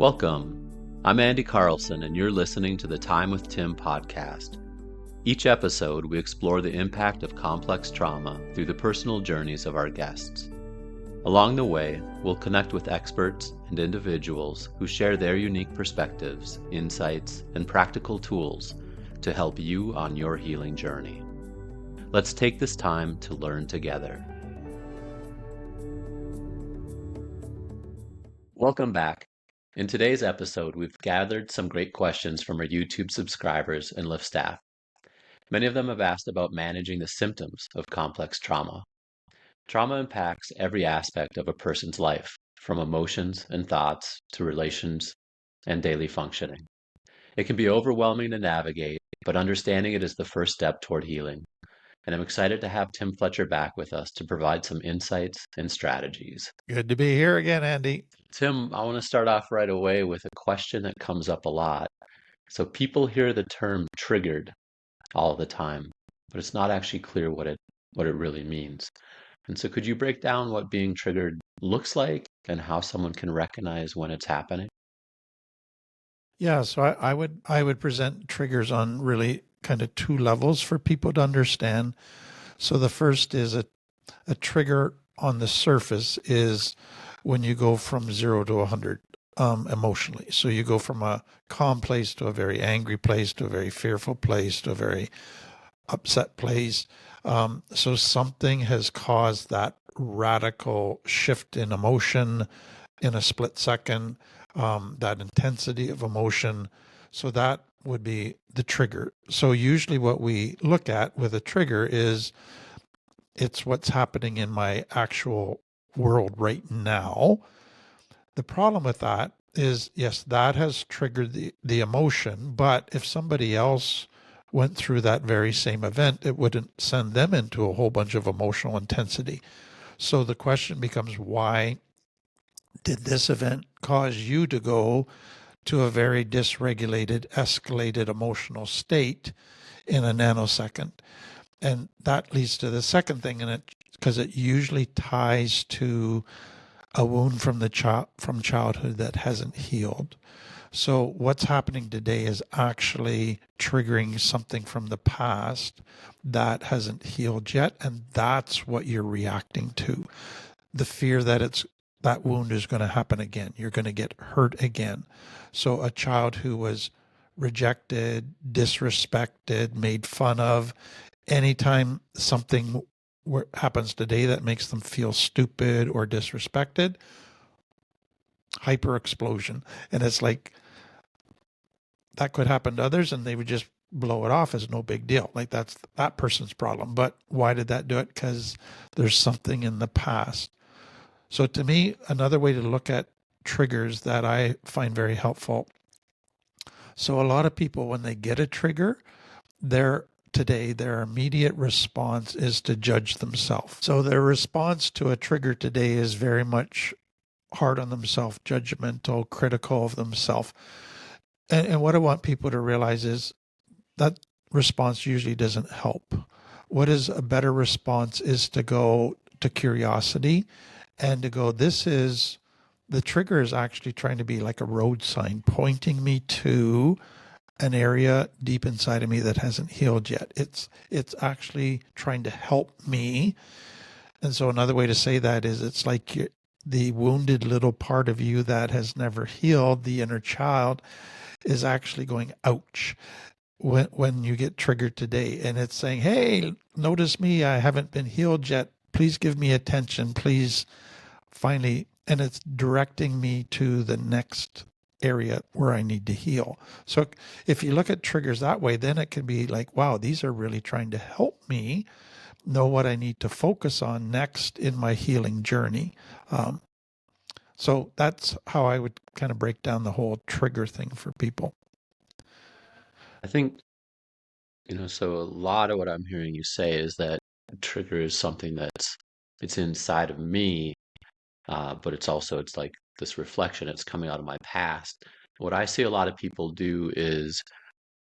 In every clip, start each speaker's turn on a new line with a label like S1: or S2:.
S1: Welcome. I'm Andy Carlson, and you're listening to the Time with Tim podcast. Each episode, we explore the impact of complex trauma through the personal journeys of our guests. Along the way, we'll connect with experts and individuals who share their unique perspectives, insights, and practical tools to help you on your healing journey. Let's take this time to learn together. Welcome back. In today's episode, we've gathered some great questions from our YouTube subscribers and Lyft staff. Many of them have asked about managing the symptoms of complex trauma. Trauma impacts every aspect of a person's life, from emotions and thoughts to relations and daily functioning. It can be overwhelming to navigate, but understanding it is the first step toward healing. And I'm excited to have Tim Fletcher back with us to provide some insights and strategies.
S2: Good to be here again, Andy.
S1: Tim, I want to start off right away with a question that comes up a lot. So people hear the term triggered all the time, but it's not actually clear what it really means. And so could you break down what being triggered looks like and how someone can recognize when it's happening?
S2: Yeah, so I would present triggers on really kind of two levels for people to understand. So the first is a trigger on the surface is when you go from 0 to 100 emotionally. So you go from a calm place to a very angry place to a very fearful place to a very upset place. So something has caused that radical shift in emotion in a split second, that intensity of emotion. So that would be the trigger. So usually what we look at with a trigger is it's what's happening in my actual world right now. The problem with that is, yes, that has triggered the emotion, but if somebody else went through that very same event, it wouldn't send them into a whole bunch of emotional intensity. So the question becomes, why did this event cause you to go to a very dysregulated, escalated emotional state in a nanosecond? And that leads to the second thing, and because it usually ties to a wound from childhood that hasn't healed. So what's happening today is actually triggering something from the past that hasn't healed yet, and that's what you're reacting to. The fear that that wound is going to happen again. You're going to get hurt again. So a child who was rejected, disrespected, made fun of, anytime something happens today that makes them feel stupid or disrespected, hyper explosion. And it's like that could happen to others and they would just blow it off as no big deal. Like that's that person's problem. But why did that do it? Because there's something in the past. So to me, another way to look at triggers that I find very helpful. So a lot of people, when they get a trigger, their immediate response is to judge themselves. So their response to a trigger today is very much hard on themselves, judgmental, critical of themselves. And what I want people to realize is that response usually doesn't help. What is a better response is to go to curiosity and to go, the trigger is actually trying to be like a road sign, pointing me to an area deep inside of me that hasn't healed yet. It's actually trying to help me. And so another way to say that is it's like the wounded little part of you that has never healed, the inner child, is actually going, ouch, when you get triggered today. And it's saying, hey, notice me, I haven't been healed yet. Please give me attention, please. Finally, and it's directing me to the next area where I need to heal. So if you look at triggers that way, then it can be like, wow, these are really trying to help me know what I need to focus on next in my healing journey. So that's how I would kind of break down the whole trigger thing for people.
S1: I think, so a lot of what I'm hearing you say is that trigger is something it's inside of me, but it's like this reflection, it's coming out of my past. What I see a lot of people do is,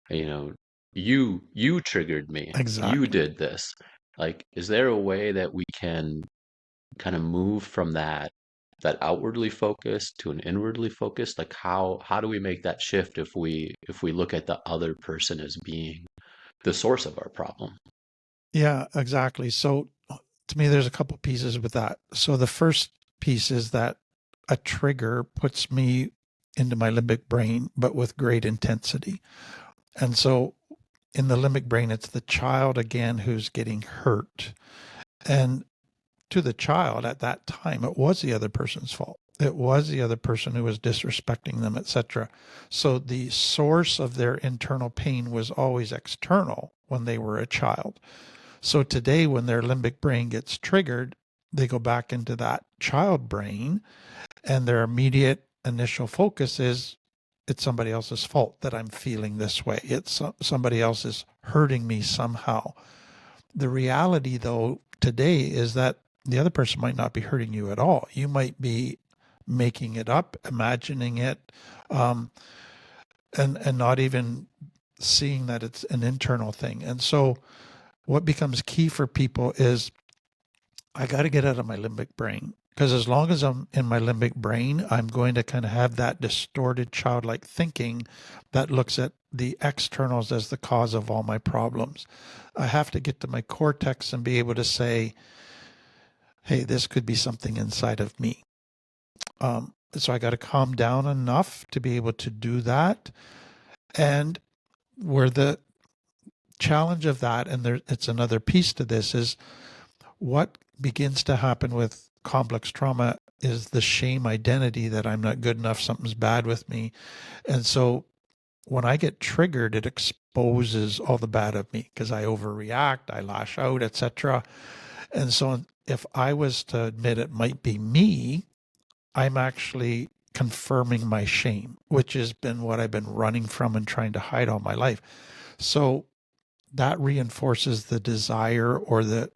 S1: you triggered me.
S2: Exactly.
S1: You did this. Like, is there a way that we can kind of move from that that outwardly focused to an inwardly focused? Like how do we make that shift if we look at the other person as being the source of our problem?
S2: Yeah, exactly. So to me, there's a couple pieces with that. So the first piece is that a trigger puts me into my limbic brain, but with great intensity. And so in the limbic brain, it's the child again who's getting hurt. And to the child at that time, it was the other person's fault. It was the other person who was disrespecting them, etc. So the source of their internal pain was always external when they were a child. So today, when their limbic brain gets triggered, they go back into that child brain, and their immediate initial focus is it's somebody else's fault that I'm feeling this way. It's somebody else is hurting me somehow. The reality, though, today is that the other person might not be hurting you at all. You might be making it up, imagining it, um, and not even seeing that it's an internal thing. And so what becomes key for people is I got to get out of my limbic brain, because as long as I'm in my limbic brain, I'm going to kind of have that distorted childlike thinking that looks at the externals as the cause of all my problems. I have to get to my cortex and be able to say, hey, this could be something inside of me. So I got to calm down enough to be able to do that. And where the challenge of that, and it's another piece to this, is what begins to happen with complex trauma is the shame identity that I'm not good enough, something's bad with me. And so when I get triggered, it exposes all the bad of me because I overreact, I lash out, etc. And so if I was to admit it might be me, I'm actually confirming my shame, which has been what I've been running from and trying to hide all my life. So that reinforces the desire or the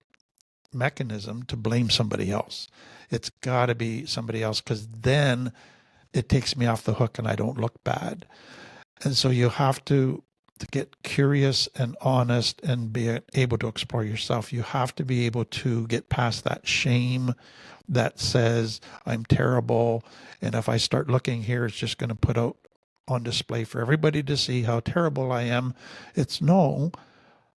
S2: mechanism to blame somebody else. It's got to be somebody else, because then it takes me off the hook and I don't look bad. And so you have to get curious and honest and be able to explore yourself. You have to be able to get past that shame that says I'm terrible, and if I start looking here, it's just going to put out on display for everybody to see how terrible I am. It's no,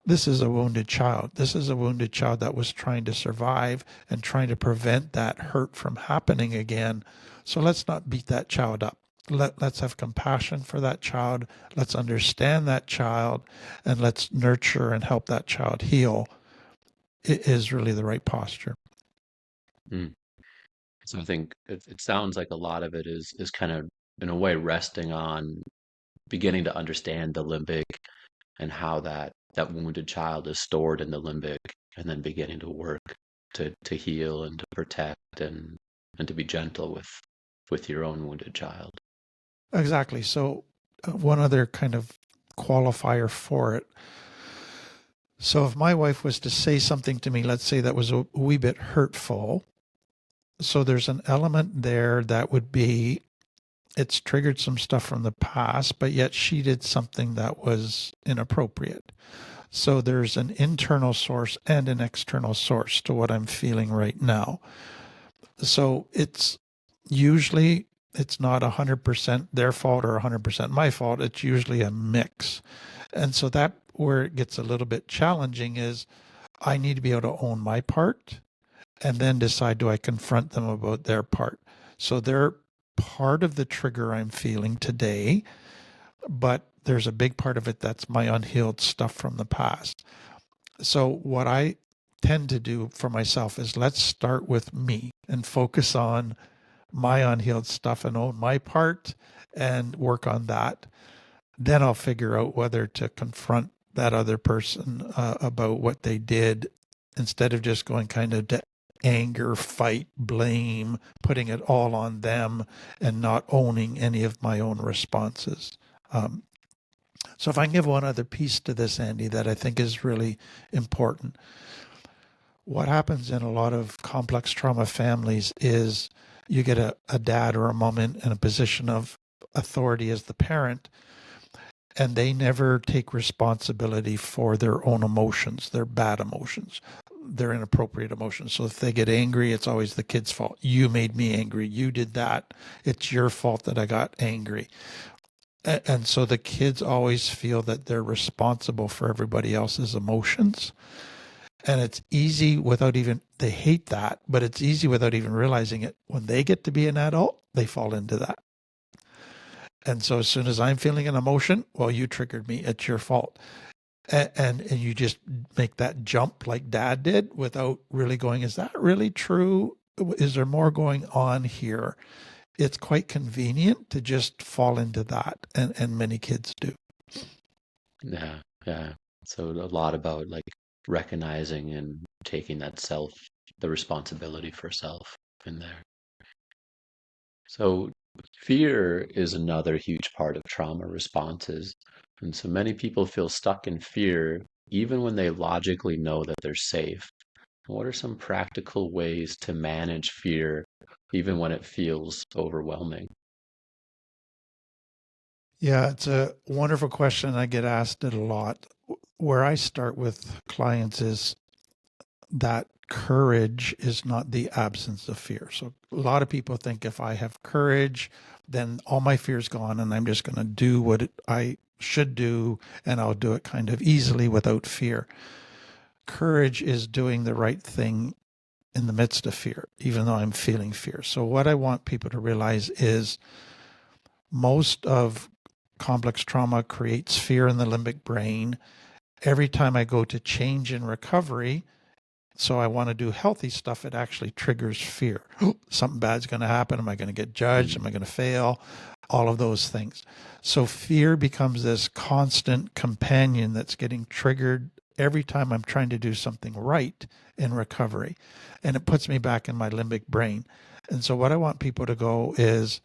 S2: this is a wounded child. This is a wounded child that was trying to survive and trying to prevent that hurt from happening again. So let's not beat that child up. Let's have compassion for that child. Let's understand that child, and let's nurture and help that child heal. It is really the right posture.
S1: Mm. So I think it sounds like a lot of it is kind of in a way resting on beginning to understand the limbic and how that wounded child is stored in the limbic, and then beginning to work to heal and to protect and to be gentle with your own wounded child.
S2: Exactly. So one other kind of qualifier for it. So if my wife was to say something to me, let's say that was a wee bit hurtful, so there's an element there that would be it's triggered some stuff from the past, but yet she did something that was inappropriate. So there's an internal source and an external source to what I'm feeling right now. So it's usually it's not 100% their fault or 100% my fault. It's usually a mix. And so that where it gets a little bit challenging is I need to be able to own my part and then decide, do I confront them about their part? So they're part of the trigger I'm feeling today, but there's a big part of it that's my unhealed stuff from the past. So what I tend to do for myself is let's start with me and focus on my unhealed stuff and own my part and work on that. Then I'll figure out whether to confront that other person about what they did, instead of just going kind of to anger, fight, blame, putting it all on them and not owning any of my own responses. So if I can give one other piece to this, Andy, that I think is really important. What happens in a lot of complex trauma families is you get a dad or a mom in a position of authority as the parent, and they never take responsibility for their own emotions, their bad emotions. their inappropriate emotions. So if they get angry, it's always the kid's fault. You made me angry. You did that. It's your fault that I got angry. And so the kids always feel that they're responsible for everybody else's emotions. And it's easy without even, they hate that, but it's easy without even realizing it. When they get to be an adult, they fall into that. And so as soon as I'm feeling an emotion, well, you triggered me. It's your fault. And you just make that jump like dad did without really going, is that really true? Is there more going on here? It's quite convenient to just fall into that. And many kids do.
S1: Yeah, yeah. So a lot about like recognizing and taking that the responsibility for self in there. So fear is another huge part of trauma responses. And so many people feel stuck in fear even when they logically know that they're safe. What are some practical ways to manage fear even when it feels overwhelming?
S2: Yeah, it's a wonderful question. I get asked it a lot. Where I start with clients is that courage is not the absence of fear. So a lot of people think if I have courage, then all my fear is gone and I'm just going to do what I should do and I'll do it kind of easily without fear. Courage is doing the right thing in the midst of fear, even though I'm feeling fear. So what I want people to realize is most of complex trauma creates fear in the limbic brain. Every time I go to change in recovery, so I want to do healthy stuff, it actually triggers fear. Something bad's going to happen. Am I going to get judged? Am I going to fail? All of those things. So fear becomes this constant companion that's getting triggered every time I'm trying to do something right in recovery. And it puts me back in my limbic brain. And so what I want people to go is,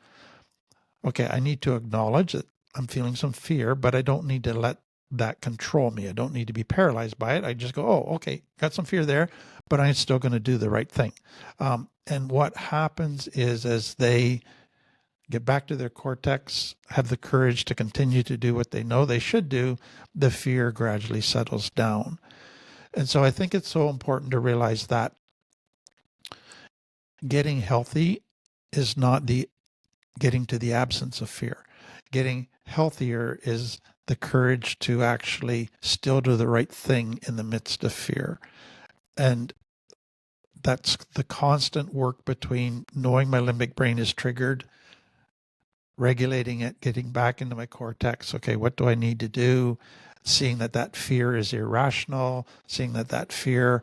S2: okay, I need to acknowledge that I'm feeling some fear, but I don't need to let that control me. I don't need to be paralyzed by it. I just go, oh, okay, got some fear there, but I'm still going to do the right thing. And what happens is as they get back to their cortex, have the courage to continue to do what they know they should do, the fear gradually settles down. And so I think it's so important to realize that getting healthy is not the getting to the absence of fear. Getting healthier is the courage to actually still do the right thing in the midst of fear. And that's the constant work between knowing my limbic brain is triggered, regulating it, getting back into my cortex. Okay, what do I need to do? Seeing that that fear is irrational, seeing that that fear,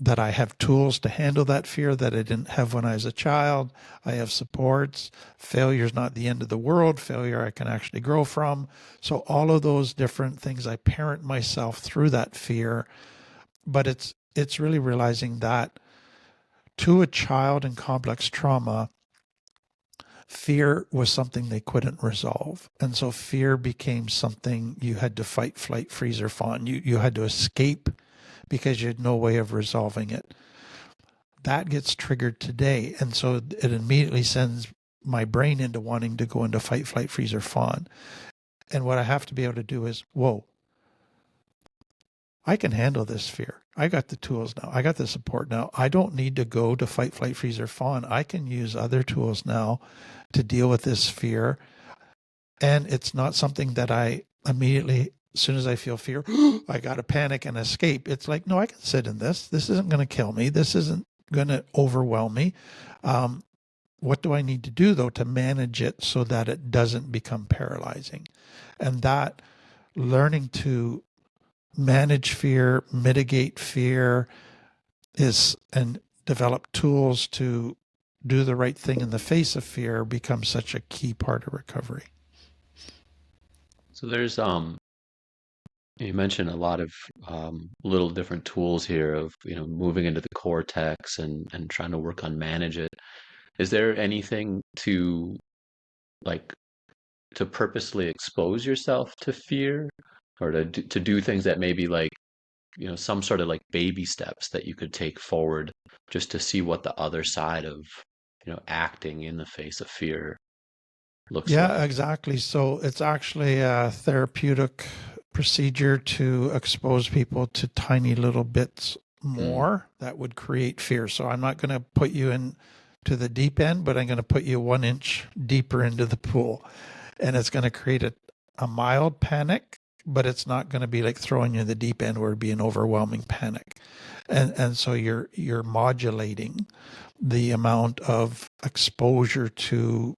S2: that I have tools to handle that fear that I didn't have when I was a child. I have supports. Failure is not the end of the world. Failure I can actually grow from. So all of those different things, I parent myself through that fear. But it's really realizing that to a child in complex trauma, fear was something they couldn't resolve. And so fear became something you had to fight, flight, freeze, or fawn. You had to escape because you had no way of resolving it. That gets triggered today. And so it immediately sends my brain into wanting to go into fight, flight, freeze, or fawn. And what I have to be able to do is, whoa, I can handle this fear. I got the tools now. I got the support now. I don't need to go to fight, flight, freeze, or fawn. I can use other tools now to deal with this fear. And it's not something that I immediately, as soon as I feel fear, I got to panic and escape. It's like, no, I can sit in this. This isn't going to kill me. This isn't going to overwhelm me. What do I need to do, though, to manage it so that it doesn't become paralyzing? And that learning to manage fear, mitigate fear and develop tools to do the right thing in the face of fear becomes such a key part of recovery.
S1: So there's you mentioned a lot of little different tools here of moving into the cortex and trying to work on manage it. Is there anything like to purposely expose yourself to fear or to do things that maybe like some sort of like baby steps that you could take forward just to see what the other side of acting in the face of fear looks
S2: Yeah,
S1: like?
S2: exactly. So it's actually a therapeutic procedure to expose people to tiny little bits more, that would create fear. So I'm not going to put you in to the deep end, but I'm going to put you 1 inch deeper into the pool. And it's going to create a mild panic, but it's not going to be like throwing you in the deep end where it'd be an overwhelming panic. And so you're modulating the amount of exposure to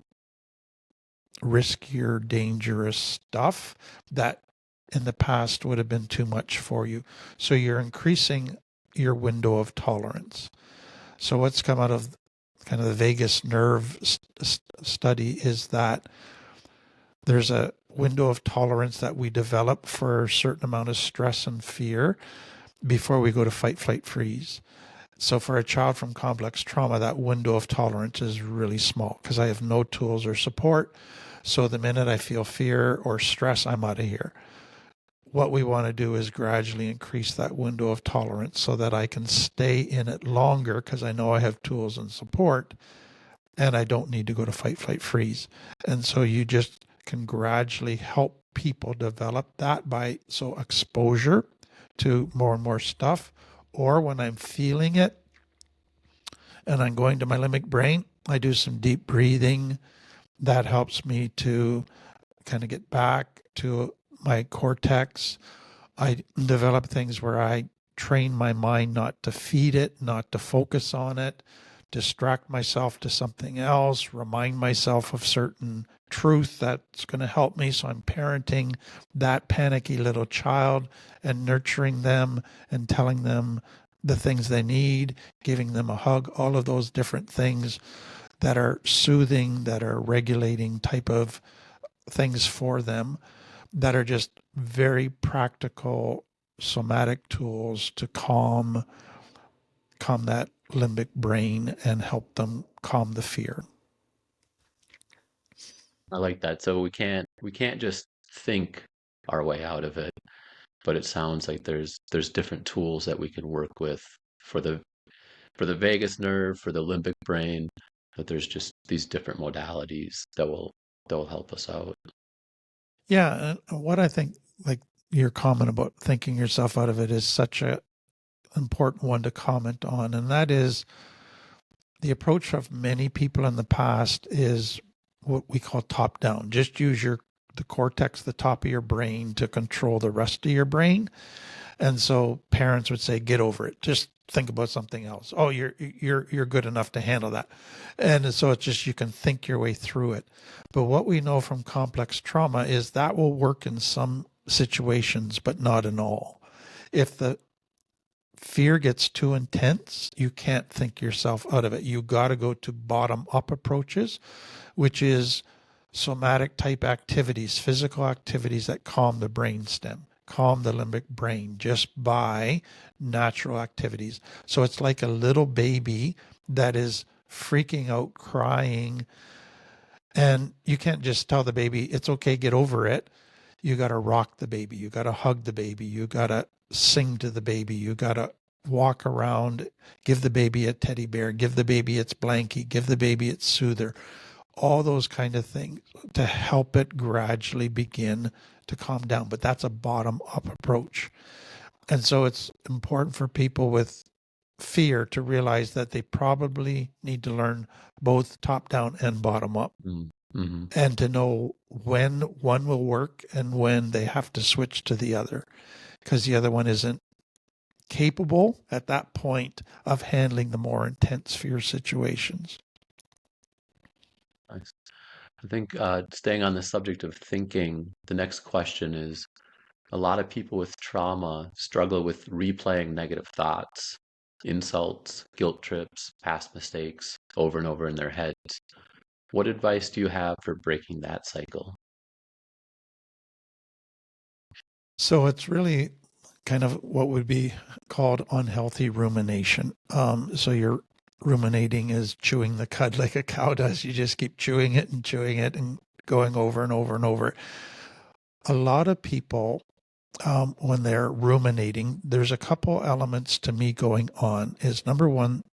S2: riskier, dangerous stuff that in the past would have been too much for you. So you're increasing your window of tolerance. So what's come out of kind of the vagus nerve study is that there's a window of tolerance that we develop for a certain amount of stress and fear before we go to fight, flight, freeze. So for a child from complex trauma, that window of tolerance is really small because I have no tools or support. So the minute I feel fear or stress, I'm out of here. What we want to do is gradually increase that window of tolerance so that I can stay in it longer because I know I have tools and support and I don't need to go to fight, flight, freeze. And so you just can gradually help people develop that by exposure to more and more stuff. Or when I'm feeling it and I'm going to my limbic brain, I do some deep breathing. That helps me to kind of get back to my cortex. I develop things where I train my mind not to feed it, not to focus on it, distract myself to something else, remind myself of certain truth that's going to help me. So I'm parenting that panicky little child and nurturing them and telling them the things they need, giving them a hug, all of those different things that are soothing, that are regulating type of things for them, that are just very practical somatic tools to calm that limbic brain and help them calm the fear.
S1: I like that. So we can't just think our way out of it, but it sounds like there's different tools that we can work with for the vagus nerve, for the limbic brain, that there's just these different modalities that will help us out.
S2: Yeah, and what I think, like your comment about thinking yourself out of it, is such a important one to comment on, and that is the approach of many people in the past is what we call top down. Just use the cortex, the top of your brain, to control the rest of your brain. And so parents would say, get over it. Just think about something else. Oh, you're good enough to handle that. And so it's just, you can think your way through it. But what we know from complex trauma is that will work in some situations, but not in all. If the fear gets too intense, you can't think yourself out of it. You got to go to bottom up approaches, which is somatic type activities, physical activities that calm the brainstem, calm the limbic brain just by natural activities. So it's like a little baby that is freaking out, crying, and you can't just tell the baby, it's okay, get over it. You got to rock the baby. You got to hug the baby. You got to sing to the baby. You got to walk around, give the baby a teddy bear, give the baby its blankie, give the baby its soother, all those kind of things to help it gradually begin to calm down. But that's a bottom up approach. And so it's important for people with fear to realize that they probably need to learn both top down and bottom up,
S1: Mm-hmm.
S2: and to know when one will work and when they have to switch to the other, because the other one isn't capable at that point of handling the more intense fear situations.
S1: Nice. I think staying on the subject of thinking, the next question is, a lot of people with trauma struggle with replaying negative thoughts, insults, guilt trips, past mistakes over and over in their heads. What advice do you have for breaking that cycle?
S2: So it's really kind of what would be called unhealthy rumination. So you're ruminating is chewing the cud like a cow does. You just keep chewing it and going over and over and over. A lot of people, when they're ruminating, there's a couple elements to me going on. Is number one,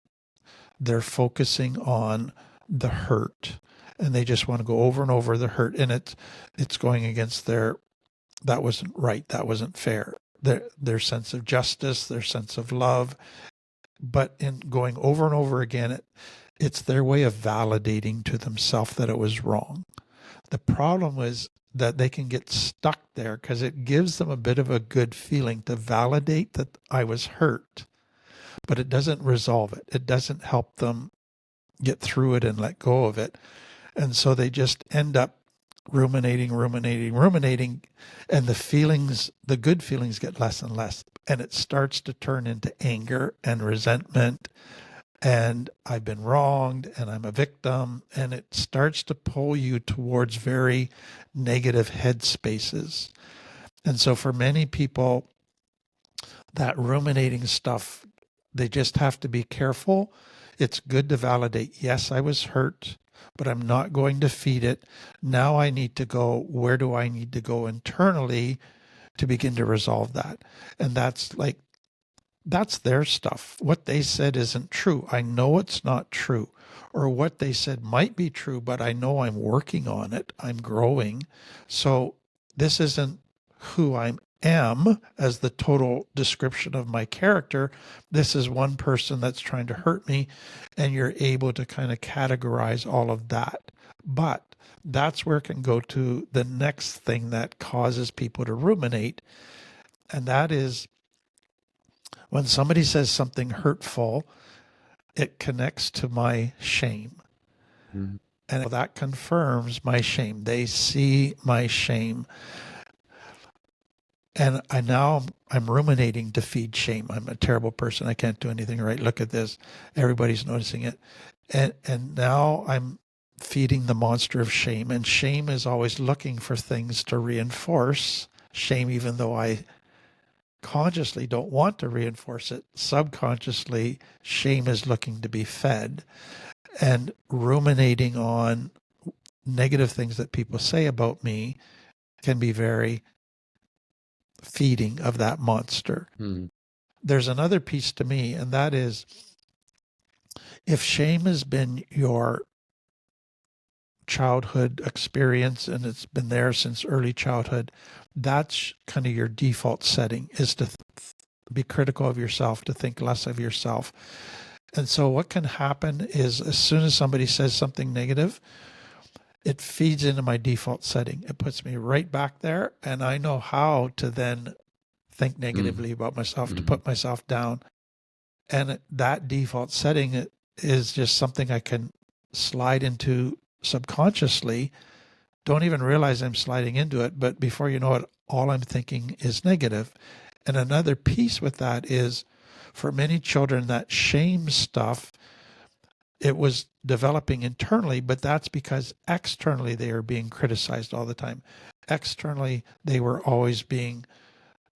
S2: they're focusing on the hurt, and they just want to go over and over the hurt, and it's going against their, that wasn't right, that wasn't fair. their sense of justice, their sense of love. But in going over and over again, it's their way of validating to themselves that it was wrong. The problem is that they can get stuck there because it gives them a bit of a good feeling to validate that I was hurt, but it doesn't resolve it. It doesn't help them get through it and let go of it. And so they just end up ruminating, and the good feelings get less and less. And it starts to turn into anger and resentment, and I've been wronged, and I'm a victim, and it starts to pull you towards very negative headspaces. And so for many people, that ruminating stuff, they just have to be careful. It's good to validate, yes, I was hurt, but I'm not going to feed it. Now I need to go, where do I need to go internally to begin to resolve that? And that's their stuff. What they said isn't true. I know it's not true. Or what they said might be true, but I know I'm working on it. I'm growing. So this isn't who I am as the total description of my character. This is one person that's trying to hurt me, and you're able to kind of categorize all of that. But that's where it can go to the next thing that causes people to ruminate, and that is when somebody says something hurtful, it connects to my shame.
S1: Mm-hmm.
S2: And that confirms my shame. They see my shame. And I'm ruminating to feed shame. I'm a terrible person. I can't do anything right. Look at this. Everybody's noticing it. And now I'm feeding the monster of shame. And shame is always looking for things to reinforce shame, even though I consciously don't want to reinforce it. Subconsciously, shame is looking to be fed, and ruminating on negative things that people say about me can be very feeding of that monster. There's another piece to me, and that is, if shame has been your childhood experience and it's been there since early childhood, that's kind of your default setting, is to be critical of yourself, to think less of yourself. And so what can happen is, as soon as somebody says something negative, it feeds into my default setting. It puts me right back there, and I know how to then think negatively about myself, to put myself down. And that default setting is just something I can slide into subconsciously. Don't even realize I'm sliding into it, but before you know it, all I'm thinking is negative. And another piece with that is, for many children, that shame stuff, it was developing internally, but that's because externally they are being criticized all the time. Externally, they were always being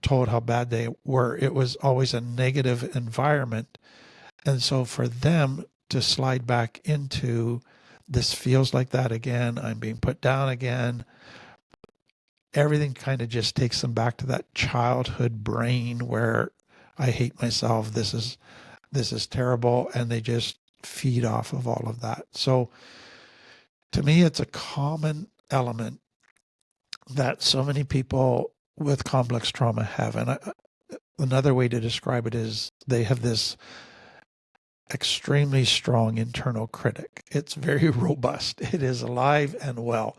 S2: told how bad they were. It was always a negative environment. And so for them to slide back into, this feels like that again, I'm being put down again, everything kind of just takes them back to that childhood brain where I hate myself, this is terrible, and they just feed off of all of that. So to me, it's a common element that so many people with complex trauma have. And another way to describe it is, they have this extremely strong internal critic. It's very robust. It is alive and well.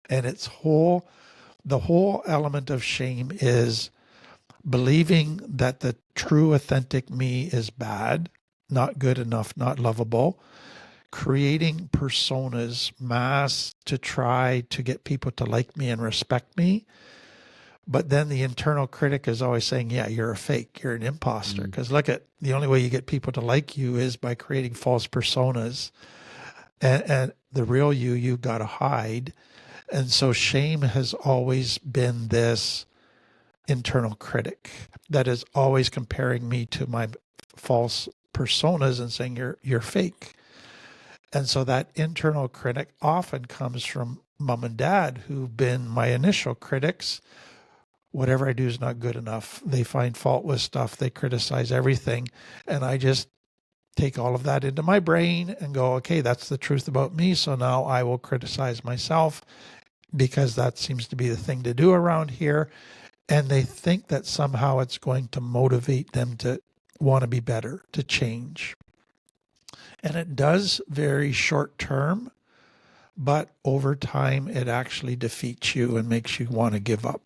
S2: And the whole element of shame is believing that the true, authentic me is bad, not good enough, not lovable, creating personas, masks, to try to get people to like me and respect me. But then the internal critic is always saying, yeah, you're a fake, you're an imposter. Because look at, the only way you get people to like you is by creating false personas. And the real you've got to hide. And so shame has always been this internal critic that is always comparing me to my false personas and saying you're fake. And so that internal critic often comes from mom and dad, who've been my initial critics. Whatever I do is not good enough. They find fault with stuff. They criticize everything. And I just take all of that into my brain and go, okay, that's the truth about me. So now I will criticize myself, because that seems to be the thing to do around here. And they think that somehow it's going to motivate them to want to be better, to change. And it does very short term, but over time, it actually defeats you and makes you want to give up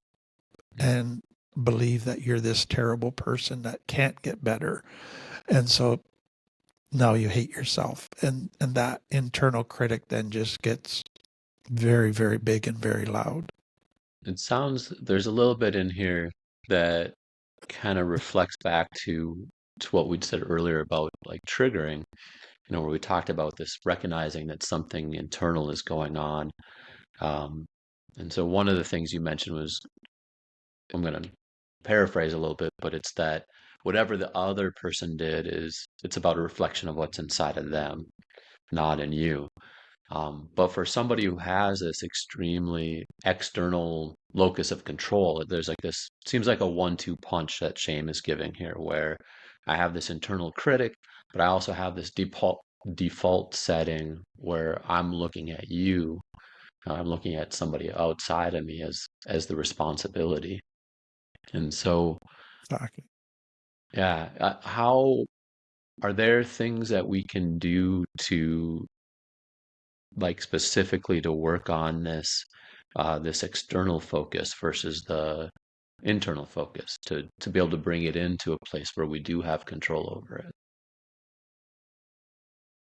S2: and believe that you're this terrible person that can't get better. And so now you hate yourself. And that internal critic then just gets very, very big and very loud.
S1: It sounds there's a little bit in here that kind of reflects back to what we'd said earlier about like triggering, where we talked about this recognizing that something internal is going on. Um, and so one of the things you mentioned was, I'm going to paraphrase a little bit, but it's that whatever the other person did is it's about a reflection of what's inside of them, not in you. But for somebody who has this extremely external locus of control, there's like this, seems like a 1-2 punch that shame is giving here, where I have this internal critic, but I also have this default setting where I'm looking at you, I'm looking at somebody outside of me as the responsibility. And so,
S2: Exactly.
S1: yeah, how are there things that we can do to like specifically to work on this external focus versus the internal focus to be able to bring it into a place where we do have control over it?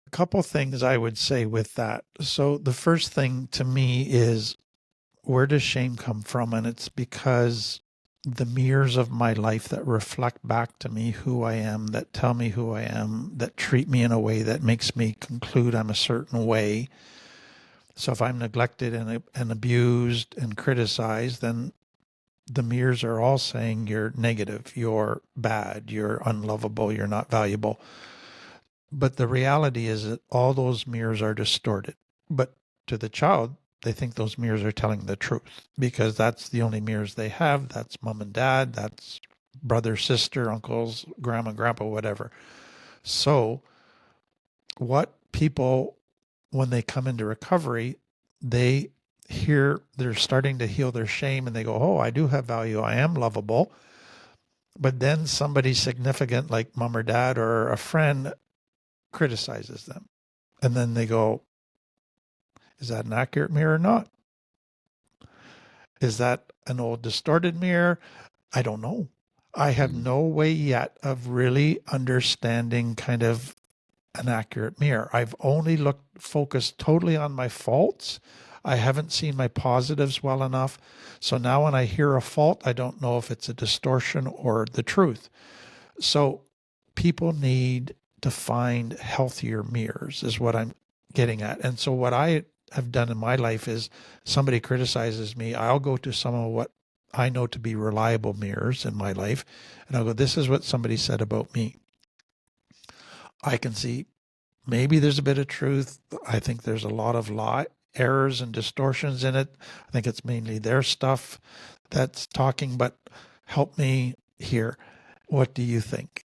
S2: A couple things I would say with that. So the first thing to me is, where does shame come from? And it's because the mirrors of my life that reflect back to me who I am, that tell me who I am, that treat me in a way that makes me conclude I'm a certain way. So if I'm neglected and abused and criticized, then the mirrors are all saying you're negative, you're bad, you're unlovable, you're not valuable. But the reality is that all those mirrors are distorted. But to the child, they think those mirrors are telling the truth because that's the only mirrors they have. That's mom and dad, that's brother, sister, uncles, grandma, grandpa, whatever. So, what people, when they come into recovery, they they're starting to heal their shame and they go, oh, I do have value. I am lovable. But then somebody significant like mom or dad or a friend criticizes them. And then they go, is that an accurate mirror or not? Is that an old distorted mirror? I don't know. I have
S1: Mm.
S2: no way yet of really understanding kind of an accurate mirror. I've only focused totally on my faults. I haven't seen my positives well enough. So now when I hear a fault, I don't know if it's a distortion or the truth. So people need to find healthier mirrors, is what I'm getting at. And so what I have done in my life is, somebody criticizes me, I'll go to some of what I know to be reliable mirrors in my life, and I'll go, this is what somebody said about me. I can see maybe there's a bit of truth. I think there's a lot of errors and distortions in it. I think it's mainly their stuff that's talking, but help me here. What do you think?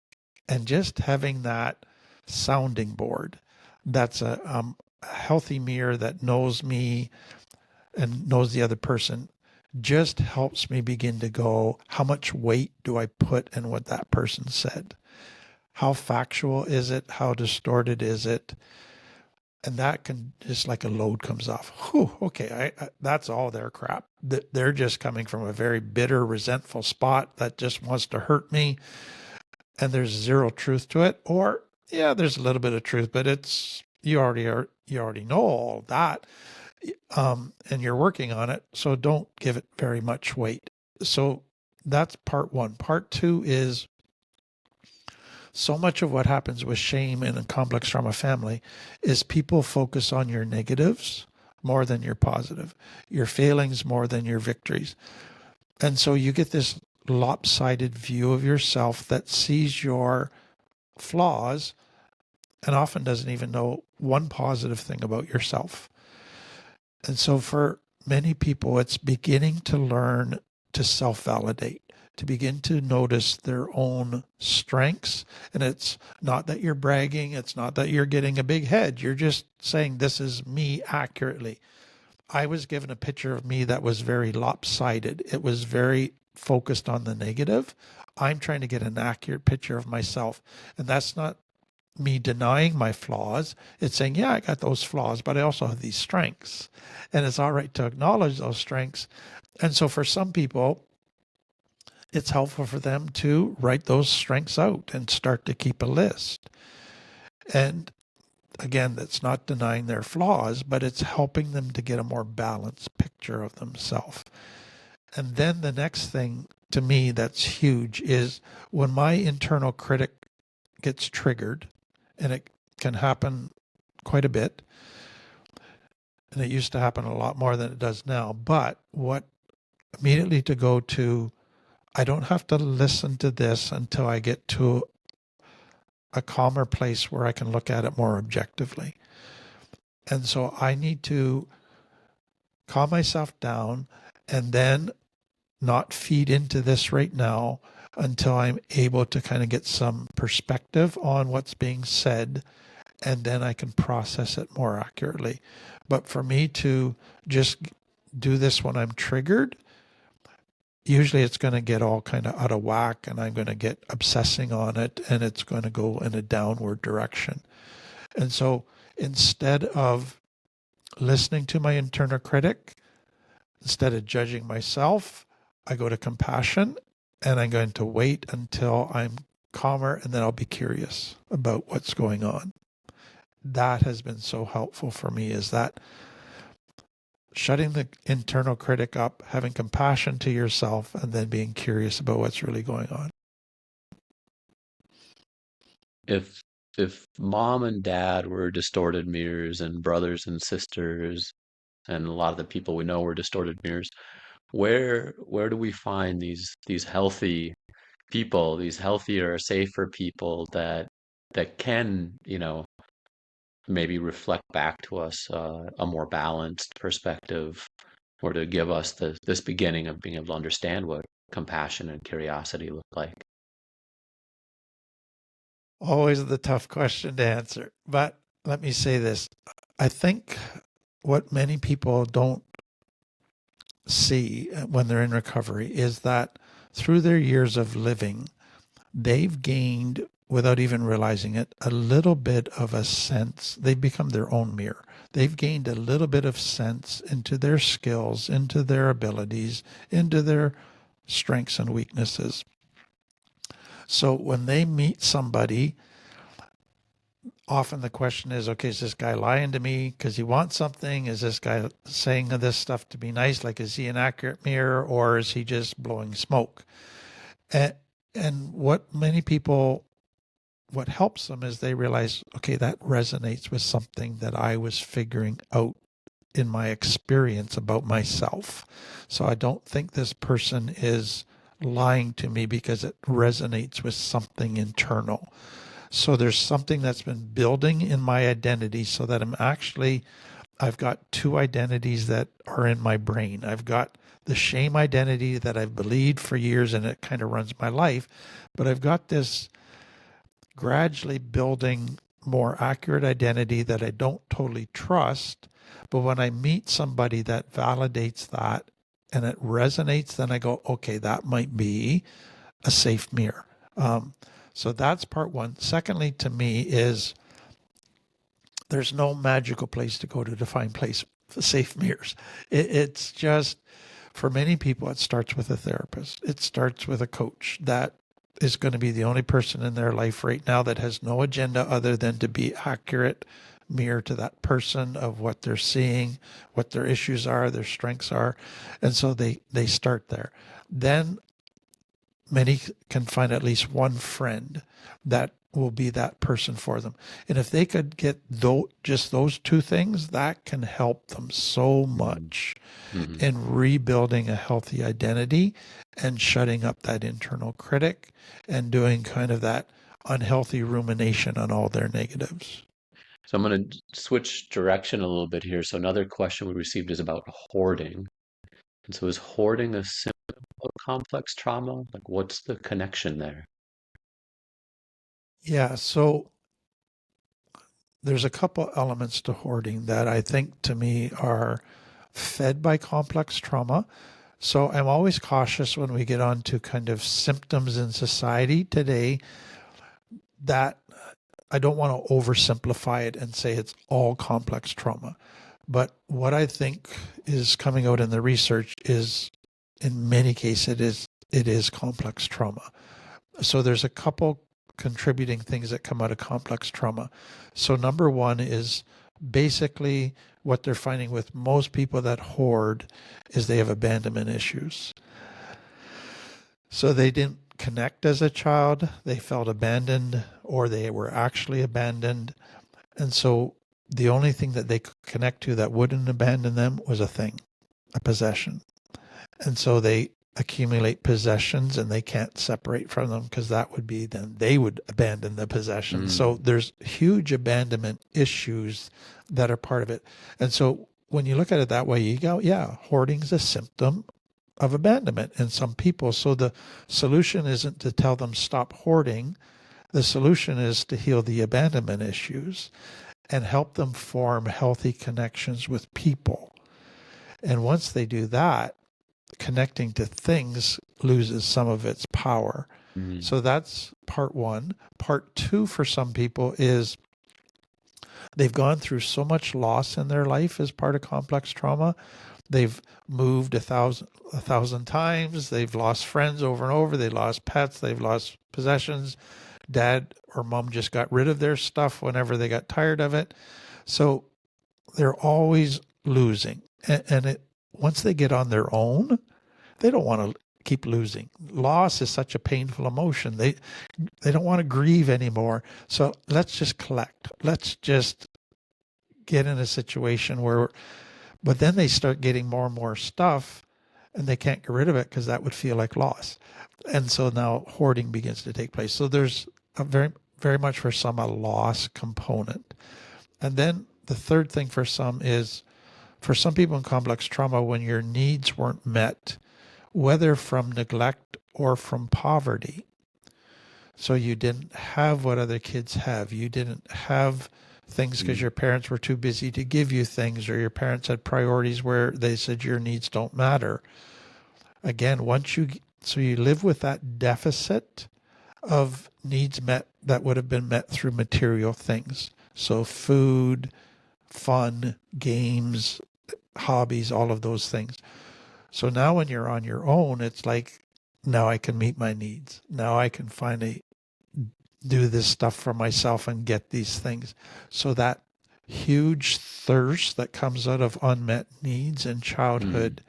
S2: And just having that sounding board, that's a healthy mirror that knows me and knows the other person, just helps me begin to go, how much weight do I put in what that person said? How factual is it? How distorted is it? And that can just, like a load comes off. Whew, okay, that's all their crap. They're just coming from a very bitter, resentful spot that just wants to hurt me, and there's zero truth to it. Or yeah, there's a little bit of truth, but it's you already know all that, and you're working on it. So don't give it very much weight. So that's part one. Part two is, so much of what happens with shame in a complex trauma family is people focus on your negatives more than your positive, your failings more than your victories. And so you get this lopsided view of yourself that sees your flaws and often doesn't even know one positive thing about yourself. And so for many people, it's beginning to learn to self-validate, to begin to notice their own strengths. And it's not that you're bragging. It's not that you're getting a big head. You're just saying, this is me accurately. I was given a picture of me that was very lopsided. It was very focused on the negative. I'm trying to get an accurate picture of myself. And that's not me denying my flaws. It's saying, yeah, I got those flaws, but I also have these strengths. And it's all right to acknowledge those strengths. And so for some people, it's helpful for them to write those strengths out and start to keep a list. And again, that's not denying their flaws, but it's helping them to get a more balanced picture of themselves. And then the next thing to me that's huge is when my internal critic gets triggered, and it can happen quite a bit, and it used to happen a lot more than it does now. But what immediately to go to, I don't have to listen to this until I get to a calmer place where I can look at it more objectively. And so I need to calm myself down and then not feed into this right now until I'm able to kind of get some perspective on what's being said, and then I can process it more accurately. But for me to just do this when I'm triggered, usually it's going to get all kind of out of whack and I'm going to get obsessing on it and it's going to go in a downward direction. And so instead of listening to my internal critic, instead of judging myself, I go to compassion and I'm going to wait until I'm calmer and then I'll be curious about what's going on. That has been so helpful for me, is that shutting the internal critic up, having compassion to yourself, and then being curious about what's really going on.
S1: If mom and dad were distorted mirrors and brothers and sisters and a lot of the people we know were distorted mirrors, where do we find these healthy people, these healthier, safer people that can, maybe reflect back to us a more balanced perspective, or to give us this beginning of being able to understand what compassion and curiosity look like?
S2: Always the tough question to answer. But let me say this. I think what many people don't see when they're in recovery is that through their years of living, they've gained, without even realizing it, a little bit of a sense. They've become their own mirror. They've gained a little bit of sense into their skills, into their abilities, into their strengths and weaknesses. So when they meet somebody, often the question is, okay, is this guy lying to me because he wants something? Is this guy saying this stuff to be nice? Like, is he an accurate mirror, or is he just blowing smoke? And what many people, what helps them is they realize, okay, that resonates with something that I was figuring out in my experience about myself. So I don't think this person is lying to me because it resonates with something internal. So there's something that's been building in my identity so that I've got two identities that are in my brain. I've got the shame identity that I've believed for years and it kind of runs my life. But I've got this gradually building more accurate identity that I don't totally trust. But when I meet somebody that validates that and it resonates, then I go, okay, that might be a safe mirror. So that's part one. Secondly, to me, is there's no magical place to go to define place for safe mirrors. It's just, for many people, it starts with a therapist. It starts with a coach that is going to be the only person in their life right now that has no agenda other than to be accurate mirror to that person of what they're seeing, what their issues are, their strengths are. And so they start there. Then many can find at least one friend that will be that person for them. And if they could get just those two things, that can help them so much
S1: Mm-hmm.
S2: in rebuilding a healthy identity and shutting up that internal critic and doing kind of that unhealthy rumination on all their negatives.
S1: So I'm going to switch direction a little bit here. So another question we received is about hoarding. And so is hoarding a symptom of complex trauma? Like, what's the connection there?
S2: Yeah, so there's a couple elements to hoarding that I think to me are fed by complex trauma. So I'm always cautious when we get on to kind of symptoms in society today, that I don't want to oversimplify it and say it's all complex trauma. But what I think is coming out in the research is, in many cases, it is complex trauma. So there's a couple contributing things that come out of complex trauma. So number one is basically what they're finding with most people that hoard is they have abandonment issues. So they didn't connect as a child, they felt abandoned, or they were actually abandoned. And so the only thing that they could connect to that wouldn't abandon them was a thing, a possession. And so they accumulate possessions and they can't separate from them, because that would be then they would abandon the possession. So there's huge abandonment issues that are part of it. And so when you look at it that way, you go, yeah, hoarding's a symptom of abandonment in some people. So the solution isn't to tell them stop hoarding. The solution is to heal the abandonment issues and help them form healthy connections with people. And once they do that, connecting to things loses some of its power. So that's part one. Part two for some people is they've gone through so much loss in their life as part of complex trauma. They've moved a thousand times. They've lost friends over and over. They lost pets. They've lost possessions. Dad or mom just got rid of their stuff whenever they got tired of it. So they're always losing. And once they get on their own, they don't want to keep losing. Loss is such a painful emotion. They don't want to grieve anymore. So let's just collect. Let's just get in a situation where, but then they start getting more and more stuff and they can't get rid of it because that would feel like loss. And so now hoarding begins to take place. So there's a very much for some a loss component. And then the third thing for some is, for some people in complex trauma, when your needs weren't met, whether from neglect or from poverty. So you didn't have what other kids have. You didn't have things because your parents were too busy to give you things, or your parents had priorities where they said your needs don't matter. Again, so you live with that deficit of needs met that would have been met through material things. So food, fun, games, hobbies, all of those things. So now when you're on your own, it's like, now I can meet my needs. Now I can finally do this stuff for myself and get these things. So that huge thirst that comes out of unmet needs in childhood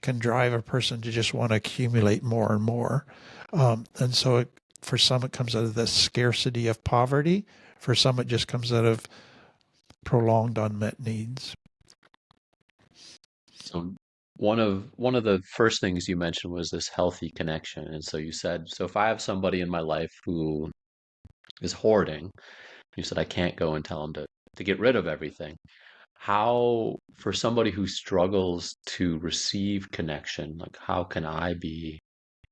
S2: can drive a person to just want to accumulate more and more. And so for some, it comes out of the scarcity of poverty. For some, it just comes out of prolonged unmet needs.
S1: So one of the first things you mentioned was this healthy connection. And so you said, so if I have somebody in my life who is hoarding, you said I can't go and tell them to get rid of everything. How, for somebody who struggles to receive connection, like how can I be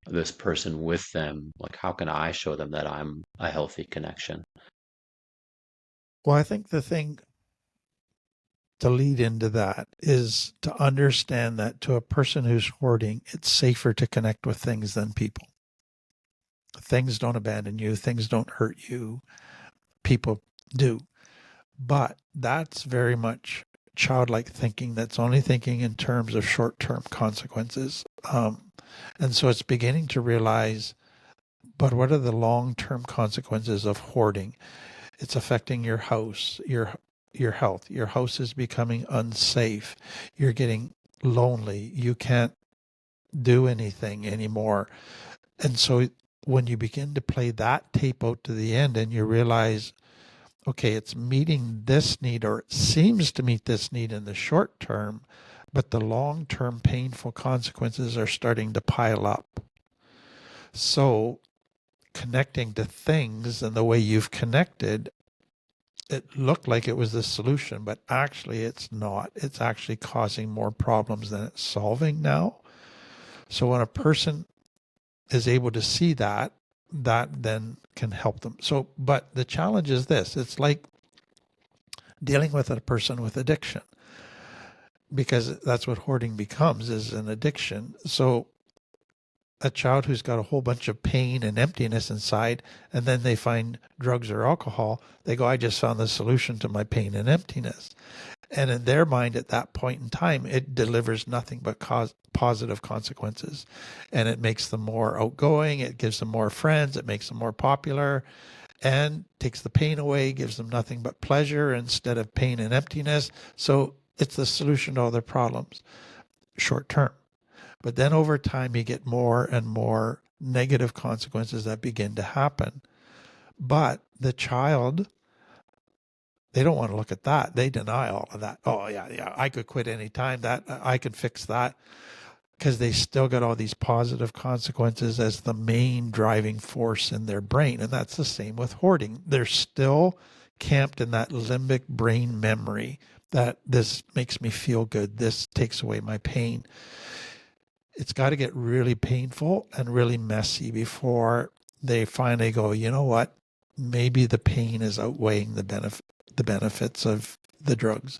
S1: this person with them? Like how can I show them that I'm a healthy connection?
S2: Well, I think the thing to lead into that is to understand that to a person who's hoarding, it's safer to connect with things than people. Things don't abandon you. Things don't hurt you. People do. But that's very much childlike thinking that's only thinking in terms of short-term consequences. And so it's beginning to realize, but what are the long-term consequences of hoarding? It's affecting your house, your health. Your house is becoming unsafe. You're getting lonely. You can't do anything anymore. And so when you begin to play that tape out to the end and you realize, okay, it's meeting this need, or it seems to meet this need in the short term, but the long-term painful consequences are starting to pile up. So connecting to things and the way you've connected, it looked like it was the solution, but actually it's not. It's actually causing more problems than it's solving now. So when a person is able to see that, that then can help them. So, but the challenge is this, it's like dealing with a person with addiction. because that's what hoarding becomes, is an addiction. So a child who's got a whole bunch of pain and emptiness inside, and then they find drugs or alcohol, they go, I just found the solution to my pain and emptiness. And in their mind at that point in time, it delivers nothing but positive consequences. And it makes them more outgoing, it gives them more friends, it makes them more popular, and takes the pain away, gives them nothing but pleasure instead of pain and emptiness. So it's the solution to all their problems, short term. But then over time, you get more and more negative consequences that begin to happen. But the child, they don't want to look at that. They deny all of that. Oh, yeah, I could quit anytime. That I could fix that, because they still got all these positive consequences as the main driving force in their brain. And that's the same with hoarding. They're still camped in that limbic brain memory that this makes me feel good. This takes away my pain. It's got to get really painful and really messy before they finally go, you know what? Maybe the pain is outweighing the benefits of the drugs.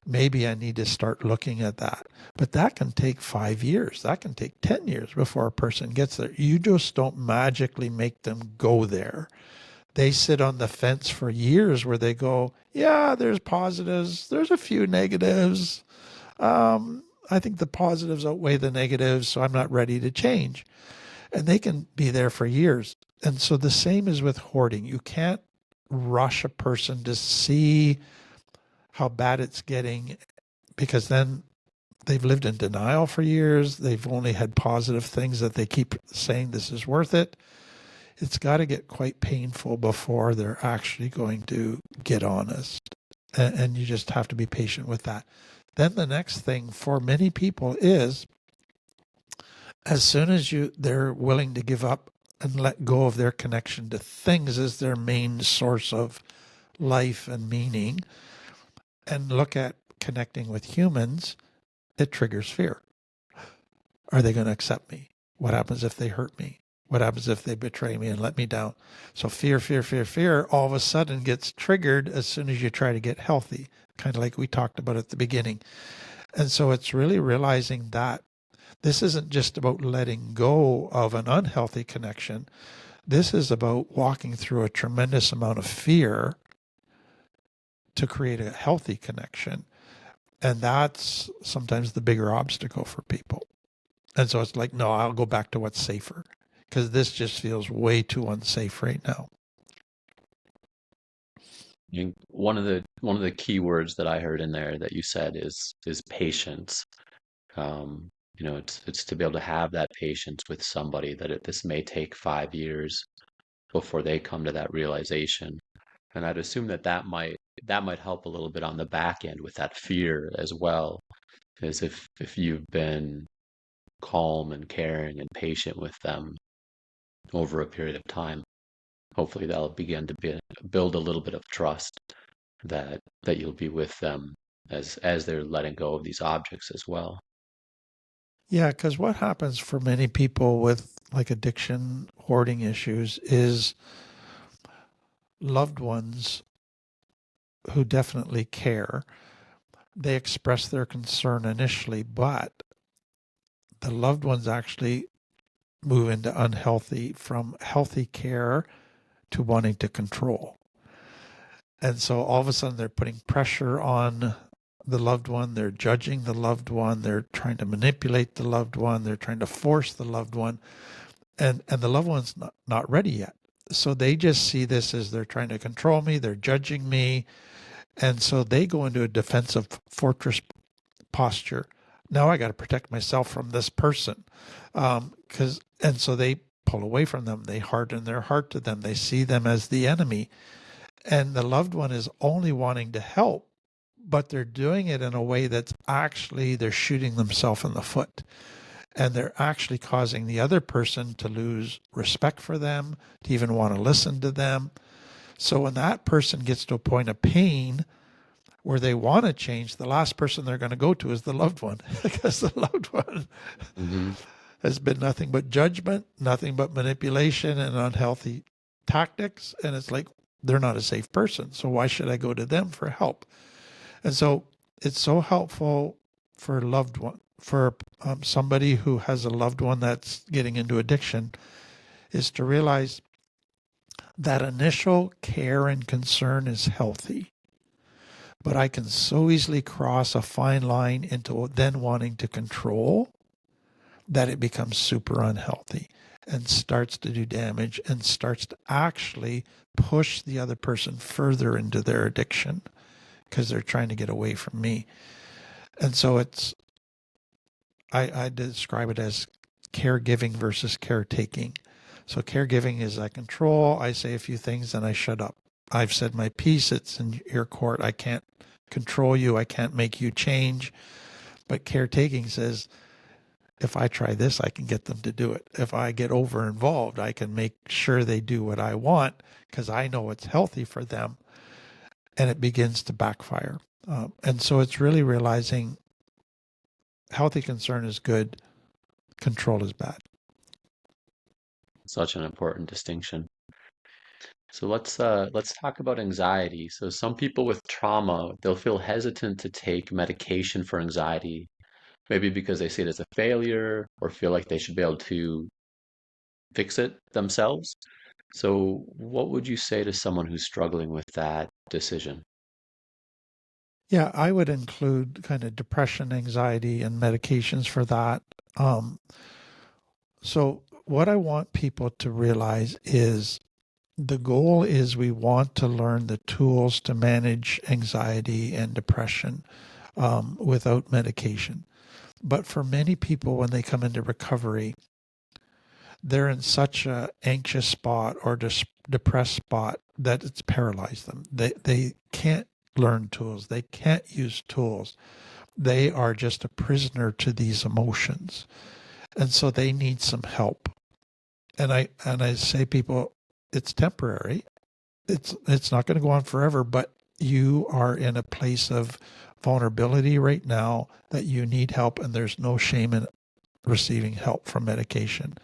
S2: Maybe I need to start looking at that. But that can take 5 years. That can take 10 years before a person gets there. You just don't magically make them go there. They sit on the fence for years where they go, yeah, there's positives. There's a few negatives. I think the positives outweigh the negatives, so I'm not ready to change. And they can be there for years. And so the same is with hoarding. You can't rush a person to see how bad it's getting, because then they've lived in denial for years. They've only had positive things that they keep saying this is worth it. It's got to get quite painful before they're actually going to get honest. And you just have to be patient with that. Then the next thing for many people is, as soon as they're willing to give up and let go of their connection to things as their main source of life and meaning, and look at connecting with humans, it triggers fear. Are they going to accept me? What happens if they hurt me? What happens if they betray me and let me down? So fear, all of a sudden gets triggered as soon as you try to get healthy, kind of like we talked about at the beginning. And so it's really realizing that this isn't just about letting go of an unhealthy connection. This is about walking through a tremendous amount of fear to create a healthy connection. And that's sometimes the bigger obstacle for people. And so it's like, no, I'll go back to what's safer, because this just feels way too unsafe right now.
S1: One of the key words that I heard in there that you said is patience. It's to be able to have that patience with somebody that this may take 5 years before they come to that realization. And I'd assume that might help a little bit on the back end with that fear as well, as if you've been calm and caring and patient with them over a period of time, hopefully that'll begin to build a little bit of trust that you'll be with them as they're letting go of these objects as well.
S2: Yeah, because what happens for many people with like addiction, hoarding issues is loved ones who definitely care, they express their concern initially, but the loved ones actually move into from healthy care to wanting to control. And so all of a sudden they're putting pressure on the loved one, they're judging the loved one, they're trying to manipulate the loved one, they're trying to force the loved one, and the loved one's not ready yet. So they just see this as they're trying to control me, they're judging me, and so they go into a defensive fortress posture. Now I got to protect myself from this person, and so they pull away from them. They harden their heart to them. They see them as the enemy, and the loved one is only wanting to help, but they're doing it in a way that's actually they're shooting themselves in the foot, and they're actually causing the other person to lose respect for them, to even want to listen to them. So when that person gets to a point of pain where they want to change, the last person they're going to go to is the loved one, because the loved one
S1: Mm-hmm.
S2: has been nothing but judgment, nothing but manipulation and unhealthy tactics. And it's like, they're not a safe person. So why should I go to them for help? And so it's so helpful for a loved one, for somebody who has a loved one that's getting into addiction, is to realize that initial care and concern is healthy. But I can so easily cross a fine line into then wanting to control that it becomes super unhealthy and starts to do damage and starts to actually push the other person further into their addiction because they're trying to get away from me. And so I describe it as caregiving versus caretaking. So caregiving is I control, I say a few things, and I shut up. I've said my piece, it's in your court. I can't control you, I can't make you change. But caretaking says, if I try this, I can get them to do it. If I get over involved, I can make sure they do what I want because I know it's healthy for them. And it begins to backfire. And so it's really realizing healthy concern is good, control is bad.
S1: Such an important distinction. So let's talk about anxiety. So some people with trauma, they'll feel hesitant to take medication for anxiety, maybe because they see it as a failure or feel like they should be able to fix it themselves. So what would you say to someone who's struggling with that decision?
S2: Yeah, I would include kind of depression, anxiety, and medications for that. Um, so, what I want people to realize is the goal is we want to learn the tools to manage anxiety and depression without medication. But for many people, when they come into recovery, they're in such a anxious spot or depressed spot that it's paralyzed them. They can't learn tools. They can't use tools. They are just a prisoner to these emotions. And so they need some help. And I say people, it's temporary. It's not going to go on forever, but you are in a place of vulnerability right now that you need help, and there's no shame in receiving help from medication.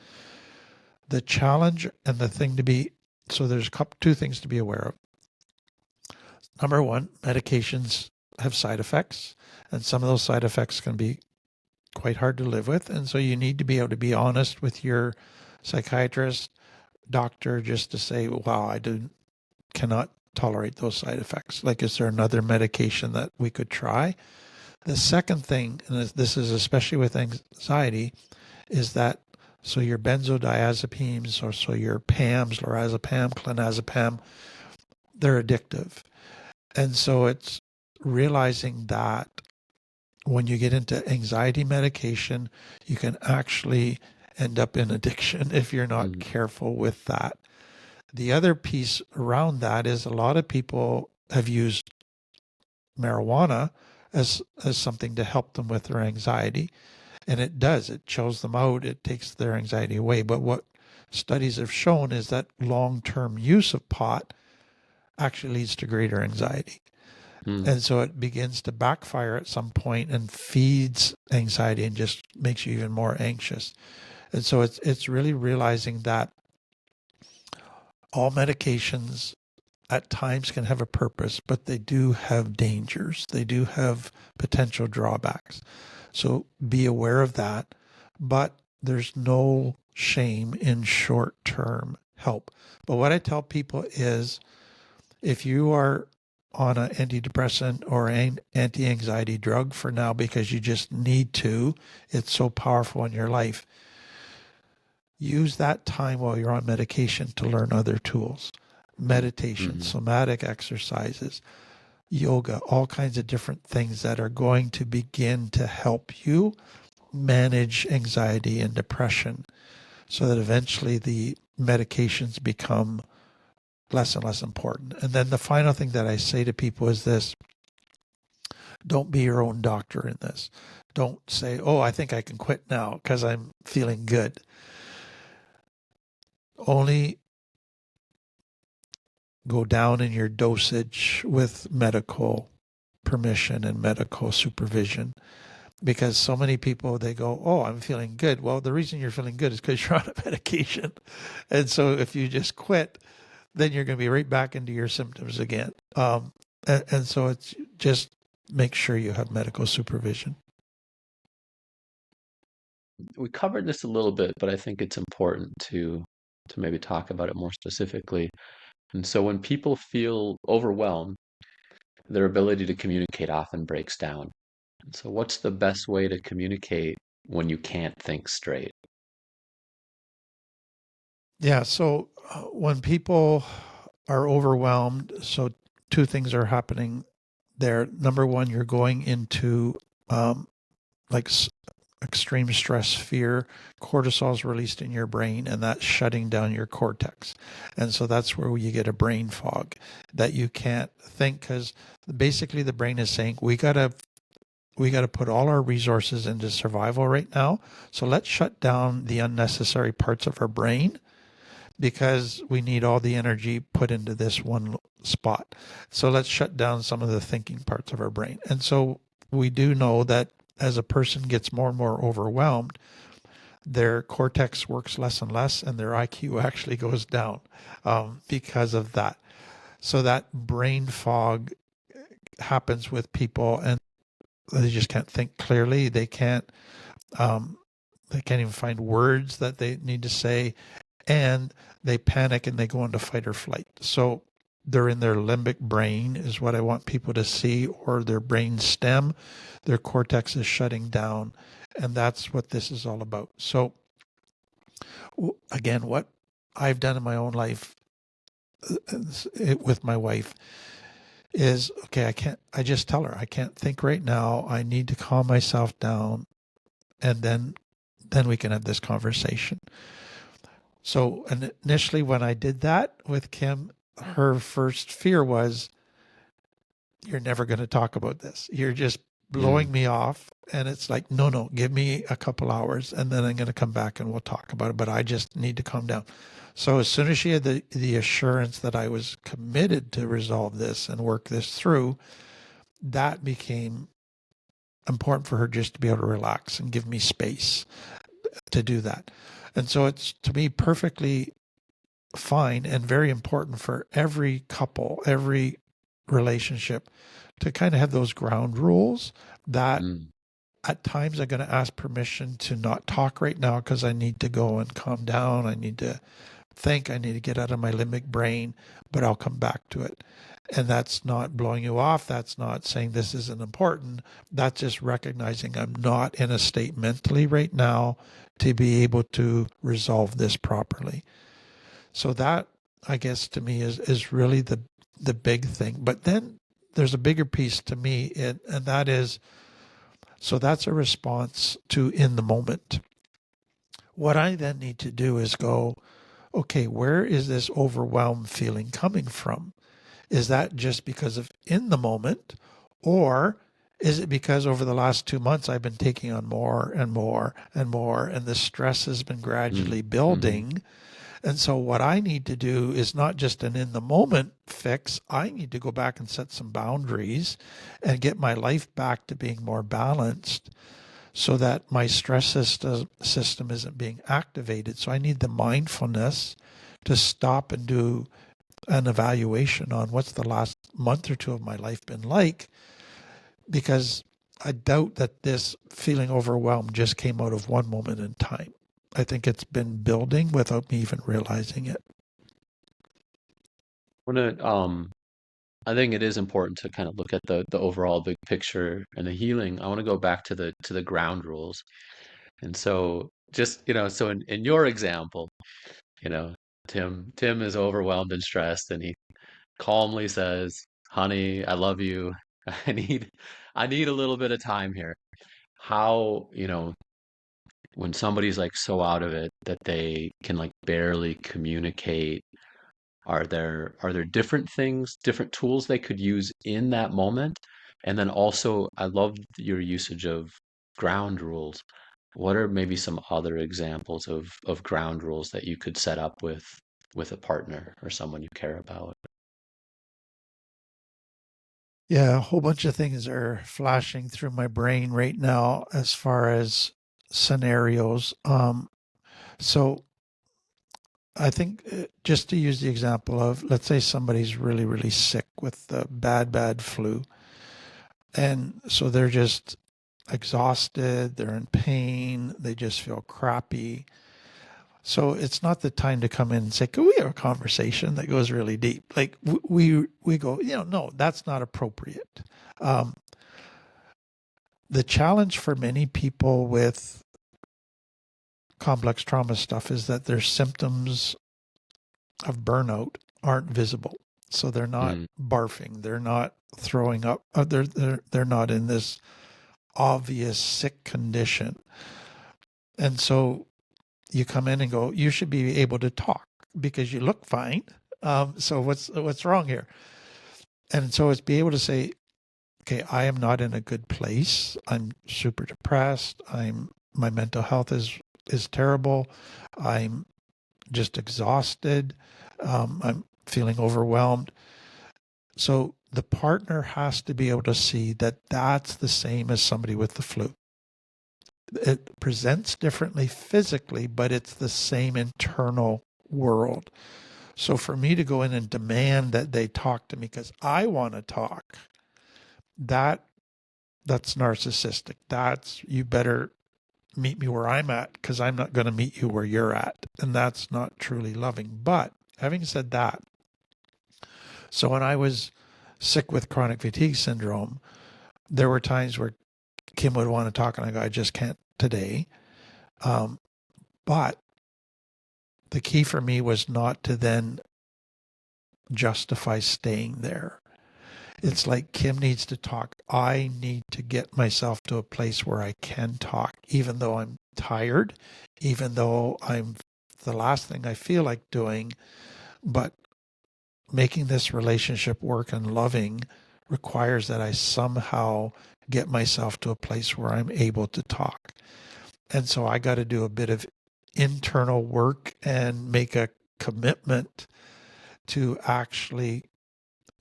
S2: The challenge and the thing to be, so there's two things to be aware of. Number one, medications have side effects, and some of those side effects can be quite hard to live with. And so you need to be able to be honest with your psychiatrist, doctor, just to say, wow, cannot tolerate those side effects. Like, is there another medication that we could try? The second thing, and this is especially with anxiety, is that so your benzodiazepines or so your PAMs, lorazepam, clonazepam, they're addictive. And so it's realizing that when you get into anxiety medication, you can actually end up in addiction if you're not careful with that. The other piece around that is a lot of people have used marijuana as something to help them with their anxiety. And it does. It chills them out. It takes their anxiety away. But what studies have shown is that long-term use of pot actually leads to greater anxiety. And so it begins to backfire at some point and feeds anxiety and just makes you even more anxious. And so it's really realizing that all medications at times can have a purpose, but they do have dangers. They do have potential drawbacks. So be aware of that. But there's no shame in short-term help. But what I tell people is if you are on an antidepressant or an anti-anxiety drug for now because you just need to, it's so powerful in your life, use that time while you're on medication to learn other tools. Meditation, somatic exercises, yoga, all kinds of different things that are going to begin to help you manage anxiety and depression so that eventually the medications become less and less important. And then the final thing that I say to people is this: don't be your own doctor in this. Don't say, oh, I think I can quit now because I'm feeling good. Only go down in your dosage with medical permission and medical supervision. Because so many people, they go, oh, I'm feeling good. Well, the reason you're feeling good is because you're on a medication. And so if you just quit, then you're going to be right back into your symptoms again. And so it's just make sure you have medical supervision.
S1: we covered this a little bit, but I think it's important to maybe talk about it more specifically. And so when people feel overwhelmed, their ability to communicate often breaks down. So what's the best way to communicate when you can't think straight?
S2: Yeah. So when people are overwhelmed, so two things are happening there. Number one, you're going into um, like extreme stress, fear, cortisol is released in your brain, and that's shutting down your cortex. And so that's where you get a brain fog that you can't think, because basically the brain is saying, we got to put all our resources into survival right now. So let's shut down the unnecessary parts of our brain because we need all the energy put into this one spot. So let's shut down some of the thinking parts of our brain. And so we do know that as a person gets more and more overwhelmed, their cortex works less and less, and their IQ actually goes down because of that. So that brain fog happens with people, and they just can't think clearly. Um, they can't even find words that they need to say, and they panic and they go into fight or flight. So they're in their limbic brain is what I want people to see, or their brain stem. Their cortex is shutting down, and that's what this is all about. So again, what I've done in my own life with my wife is, okay, I just tell her I can't think right now. I need to calm myself down, and then we can have this conversation. So initially when I did that with Kim, her first fear was, you're never going to talk about this. You're just blowing
S1: Mm,
S2: me off. And it's like, no, give me a couple hours and then I'm going to come back and we'll talk about it. But I just need to calm down. So as soon as she had the assurance that I was committed to resolve this and work this through, that became important for her, just to be able to relax and give me space to do that. And so it's, to me, perfectly fine and very important for every couple, every relationship, to kind of have those ground rules that
S1: mm,
S2: at times I'm going to ask permission to not talk right now because I need to go and calm down. I need to think. I need to get out of my limbic brain, but I'll come back to it. And that's not blowing you off. That's not saying this isn't important. That's just recognizing I'm not in a state mentally right now to be able to resolve this properly. So that, I guess, to me is really the big thing. But then there's a bigger piece to me, and that is, so that's a response to in the moment. What I then need to do is go, okay, where is this overwhelmed feeling coming from? Is that just because of in the moment, or is it because over the last 2 months I've been taking on more and more and more, and the stress has been
S1: mm,
S2: gradually
S1: mhm.
S2: building? And so what I need to do is not just an in the moment fix. I need to go back and set some boundaries and get my life back to being more balanced so that my stress system isn't being activated. So I need the mindfulness to stop and do an evaluation on what's the last month or two of my life been like, because I doubt that this feeling overwhelmed just came out of one moment in time. I think it's been building without me even realizing it.
S1: Wanna, I think it is important to kind of look at the overall big picture and the healing. I want to go back to the ground rules. And so just, so in your example, you know, Tim is overwhelmed and stressed and he calmly says, "Honey, I love you. I need I need a little bit of time here." How, when somebody's like so out of it that they can like barely communicate, are there different things, different tools they could use in that moment? And then also, I love your usage of ground rules. What are maybe some other examples of ground rules that you could set up with a partner or someone you care about?
S2: Yeah, a whole bunch of things are flashing through my brain right now as far as scenarios. So I think, just to use the example of, let's say somebody's really, really sick with the bad, bad flu. And so they're just exhausted, they're in pain, they just feel crappy. So it's not the time to come in and say, "Can we have a conversation that goes really deep?" Like we go, no, that's not appropriate. Um, the challenge for many people with complex trauma stuff is that their symptoms of burnout aren't visible. So they're not
S1: Mm.
S2: barfing, they're not throwing up, they're not in this obvious sick condition. And so you come in and go, you should be able to talk because you look fine. So what's wrong here? And so it's be able to say, okay, I am not in a good place. I'm super depressed. My mental health is terrible. I'm just exhausted. I'm feeling overwhelmed. So the partner has to be able to see that that's the same as somebody with the flu. It presents differently physically, but it's the same internal world. So for me to go in and demand that they talk to me because I want to talk, that that's narcissistic. That's you better meet me where I'm at because I'm not going to meet you where you're at. And that's not truly loving. But having said that, so when I was sick with chronic fatigue syndrome, there were times where Kim would want to talk and I go, I just can't today. But the key for me was not to then justify staying there. It's like Kim needs to talk. I need to get myself to a place where I can talk, even though I'm tired, even though I'm the last thing I feel like doing. But making this relationship work and loving requires that I somehow get myself to a place where I'm able to talk. And so I got to do a bit of internal work and make a commitment to actually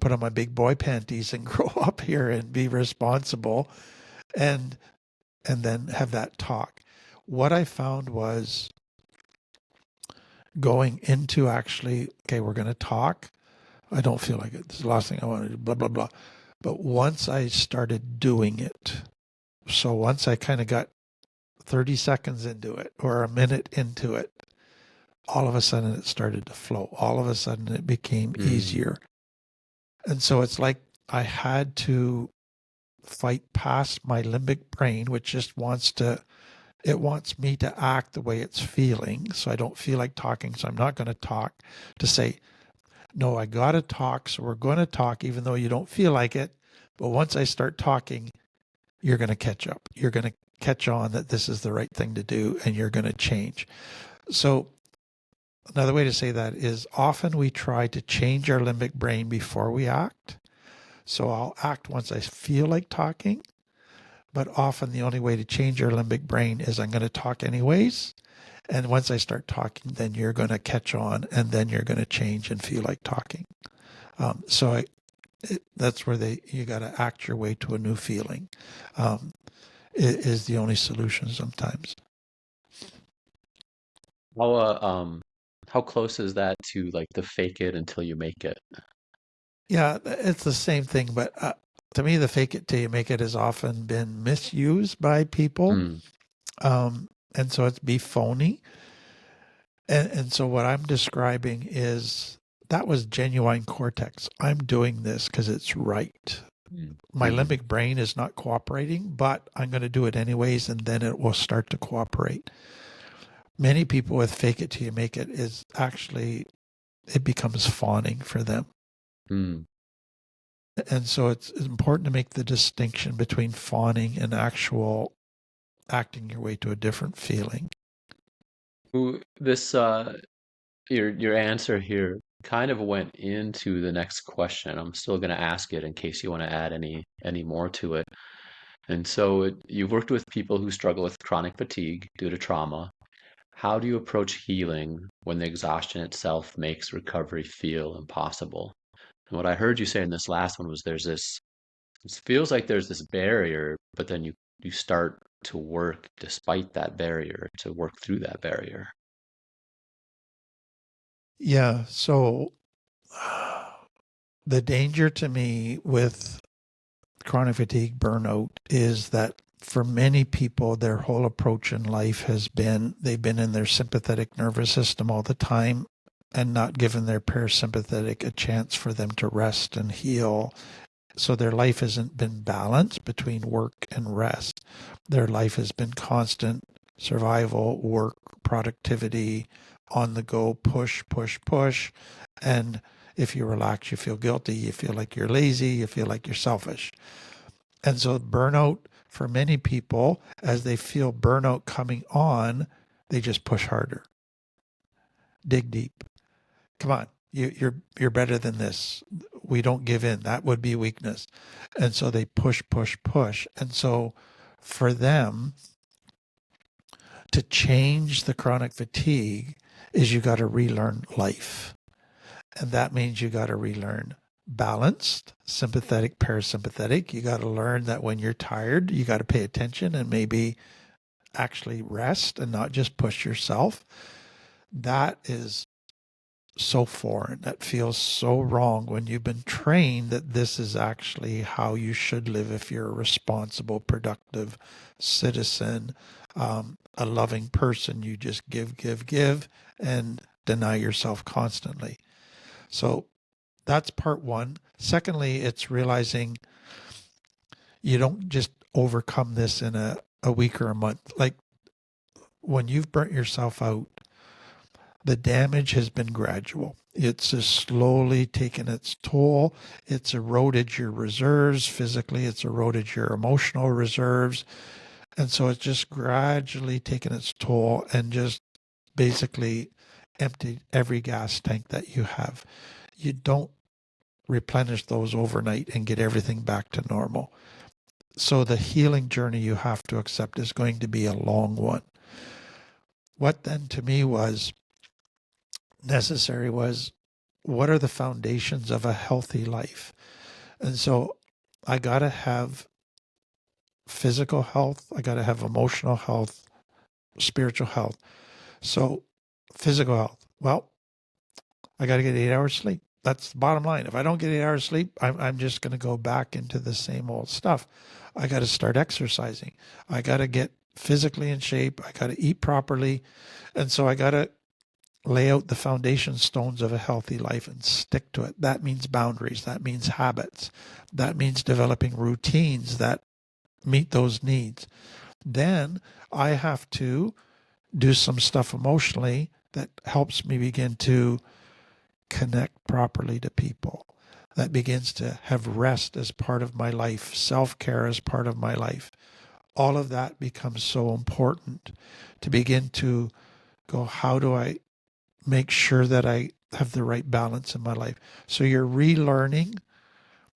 S2: put on my big boy panties and grow up here and be responsible and then have that talk. What I found was going into actually, okay, we're going to talk. I don't feel like it. This is the last thing I want to do, blah, blah, blah. But once I started doing it, so once I kind of got 30 seconds into it or a minute into it, all of a sudden it started to flow. All of a sudden it became
S1: Mm.
S2: easier. And so it's like I had to fight past my limbic brain, which just it wants me to act the way it's feeling. So I don't feel like talking. So I'm not going to talk, to say, no, I got to talk. So we're going to talk, even though you don't feel like it. But once I start talking, you're going to catch up. You're going to catch on that this is the right thing to do and you're going to change. So another way to say that is often we try to change our limbic brain before we act. So I'll act once I feel like talking, but often the only way to change your limbic brain is I'm going to talk anyways. And once I start talking, then you're going to catch on and then you're going to change and feel like talking. That's where you got to act your way to a new feeling. It is the only solution sometimes.
S1: How uh, um how close is that to like the fake it until you make it?
S2: Yeah, it's the same thing, but to me, the fake it till you make it has often been misused by people.
S1: Mm.
S2: And so it's be phony. And so what I'm describing is that was genuine cortex. I'm doing this because it's right.
S1: Mm.
S2: My
S1: Mhm.
S2: limbic brain is not cooperating, but I'm going to do it anyways, and then it will start to cooperate. Many people with fake it till you make it is actually, it becomes fawning for them.
S1: Mm.
S2: And so it's important to make the distinction between fawning and actual acting your way to a different feeling.
S1: This your answer here kind of went into the next question. I'm still going to ask it in case you want to add any more to it. And so you've worked with people who struggle with chronic fatigue due to trauma. How do you approach healing when the exhaustion itself makes recovery feel impossible? And what I heard you say in this last one was it feels like there's this barrier, but then you start to work despite that barrier, to work through that barrier.
S2: Yeah. So the danger to me with chronic fatigue burnout is that for many people, their whole approach in life has been they've been in their sympathetic nervous system all the time and not given their parasympathetic a chance for them to rest and heal. So their life hasn't been balanced between work and rest. Their life has been constant survival, work, productivity, on the go, push, push, push. And if you relax, you feel guilty, you feel like you're lazy, you feel like you're selfish. And so burnout for many people, as they feel burnout coming on, they just push harder. Dig deep. Come on, you're better than this. We don't give in. That would be weakness. And so they push, push, push. And so for them to change the chronic fatigue is you got to relearn life. And that means you got to relearn balanced, sympathetic, parasympathetic. You got to learn that when you're tired, you got to pay attention and maybe actually rest and not just push yourself. That is so foreign. That feels so wrong when you've been trained that this is actually how you should live if you're a responsible, productive citizen, a loving person. You just give, give, give, and deny yourself constantly. So that's part one. Secondly, it's realizing you don't just overcome this in a week or a month. Like when you've burnt yourself out, the damage has been gradual. It's just slowly taken its toll. It's eroded your reserves physically. It's eroded your emotional reserves. And so it's just gradually taken its toll and just basically emptied every gas tank that you have. You don't replenish those overnight and get everything back to normal. So the healing journey you have to accept is going to be a long one. What then to me was necessary was, what are the foundations of a healthy life? And so I got to have physical health, I got to have emotional health, spiritual health. So physical health, well, I got to get 8 hours sleep. That's the bottom line. If I don't get 8 hours sleep, I'm just going to go back into the same old stuff. I got to start exercising. I got to get physically in shape. I got to eat properly. And so I got to lay out the foundation stones of a healthy life and stick to it. That means boundaries. That means habits. That means developing routines that meet those needs. Then I have to do some stuff emotionally that helps me begin to connect properly to people. That begins to have rest as part of my life, self-care as part of my life. All of that becomes so important to begin to go, how do I make sure that I have the right balance in my life? So you're relearning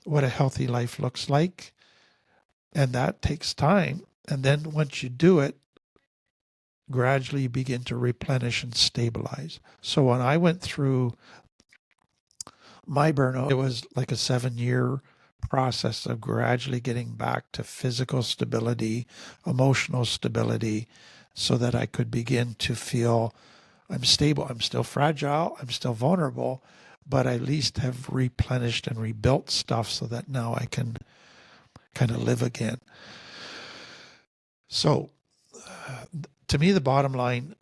S2: what a healthy life looks like, and that takes time. And then once you do it, gradually you begin to replenish and stabilize. So when I went through my burnout, it was like a 7-year process of gradually getting back to physical stability, emotional stability, so that I could begin to feel I'm stable. I'm still fragile. I'm still vulnerable, but I at least have replenished and rebuilt stuff so that now I can kind of live again. So to me, the bottom line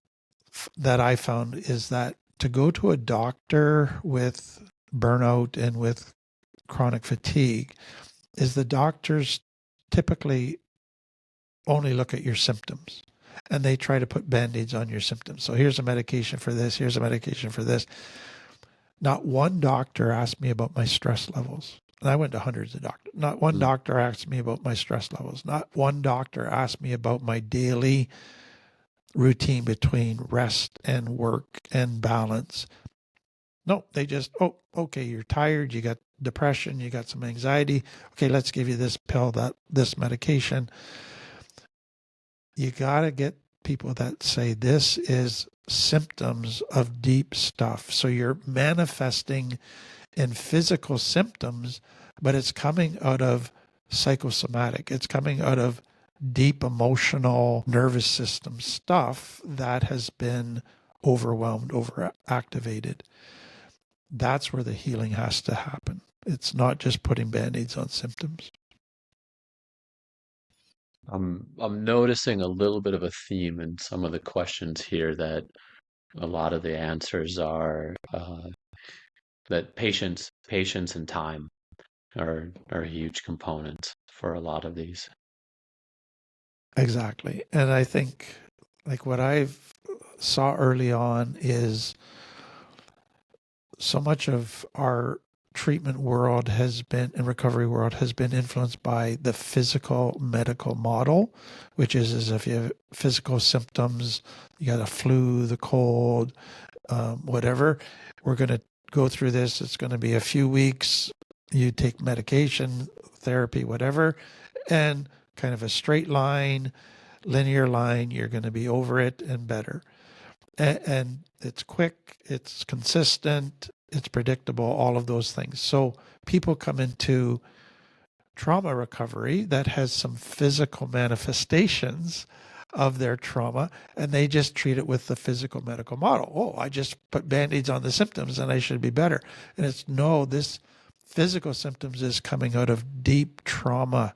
S2: that I found is that to go to a doctor with burnout and with chronic fatigue is the doctors typically only look at your symptoms and they try to put band-aids on your symptoms. So here's a medication for this, here's a medication for this. Not one doctor asked me about my stress levels. And I went to hundreds of doctors. Not one doctor asked me about my stress levels. Not one doctor asked me about my daily routine between rest and work and balance. No, they just, oh, okay, you're tired, you got depression, you got some anxiety. Okay, let's give you this pill, this medication. You got to get people that say this is symptoms of deep stuff. So you're manifesting in physical symptoms, but it's coming out of psychosomatic. It's coming out of deep emotional nervous system stuff that has been overwhelmed, overactivated. That's where the healing has to happen. It's not just putting band-aids on symptoms.
S1: I'm noticing a little bit of a theme in some of the questions here that a lot of the answers are that patience and time are huge components for a lot of these.
S2: Exactly. And I think like what I've saw early on is so much of our treatment world has been and recovery world has been influenced by the physical medical model, which is as if you have physical symptoms, you got a flu, the cold, whatever. We're going to go through this. It's going to be a few weeks. You take medication, therapy, whatever, and kind of a straight line, linear line. You're going to be over it and better. And it's quick, it's consistent, it's predictable, all of those things. So people come into trauma recovery that has some physical manifestations of their trauma, and they just treat it with the physical medical model. Oh, I just put band-aids on the symptoms and I should be better. And it's no, this physical symptoms is coming out of deep trauma,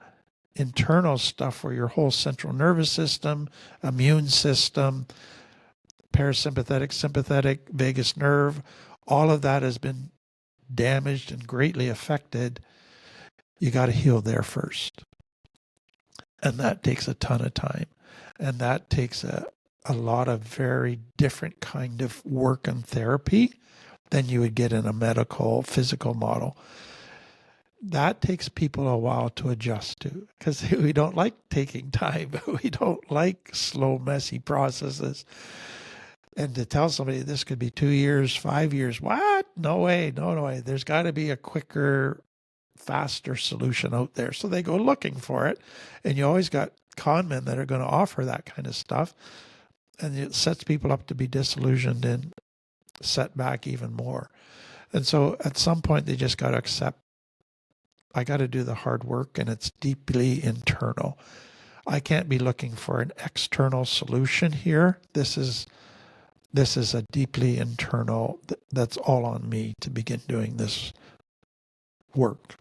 S2: internal stuff where your whole central nervous system, immune system, parasympathetic, sympathetic, vagus nerve, all of that has been damaged and greatly affected. You got to heal there first. And that takes a ton of time. And that takes a lot of very different kind of work and therapy than you would get in a medical physical model. That takes people a while to adjust to because we don't like taking time. We don't like slow, messy processes. And to tell somebody this could be 2 years, 5 years, what? No way, no way. There's got to be a quicker, faster solution out there. So they go looking for it. And you always got con men that are going to offer that kind of stuff. And it sets people up to be disillusioned and set back even more. And so at some point, they just got to accept, I got to do the hard work, and it's deeply internal. I can't be looking for an external solution here. This is a deeply internal, that's all on me to begin doing this work.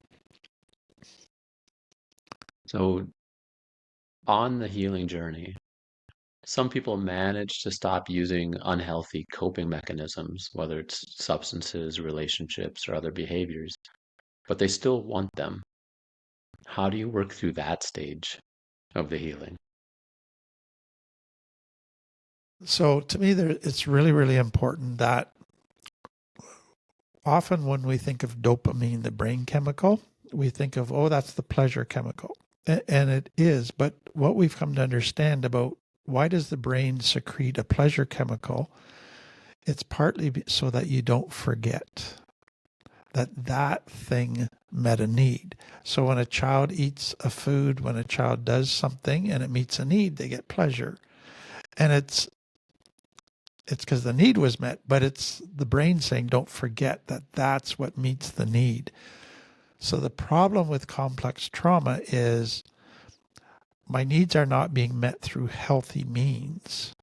S1: So on the healing journey, some people manage to stop using unhealthy coping mechanisms, whether it's substances, relationships, or other behaviors, but they still want them. How do you work through that stage of the healing?
S2: So to me, it's really, really important that often when we think of dopamine, the brain chemical, we think of, oh, that's the pleasure chemical. And it is. But what we've come to understand about why does the brain secrete a pleasure chemical? It's partly so that you don't forget that thing met a need. So when a child eats a food, when a child does something and it meets a need, they get pleasure. And it's because the need was met, but it's the brain saying, don't forget that that's what meets the need. So the problem with complex trauma is my needs are not being met through healthy means,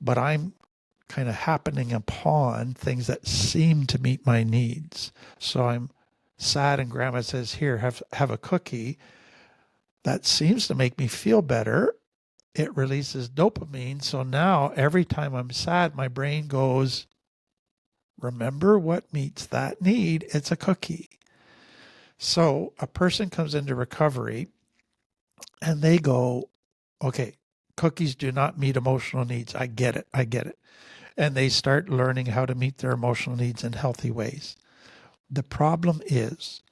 S2: but I'm kind of happening upon things that seem to meet my needs. So I'm sad and grandma says, here, have a cookie. That seems to make me feel better. It releases dopamine. So now every time I'm sad, my brain goes, remember what meets that need? It's a cookie. So a person comes into recovery and they go, okay, cookies do not meet emotional needs. I get it. I get it. And they start learning how to meet their emotional needs in healthy ways. The problem is,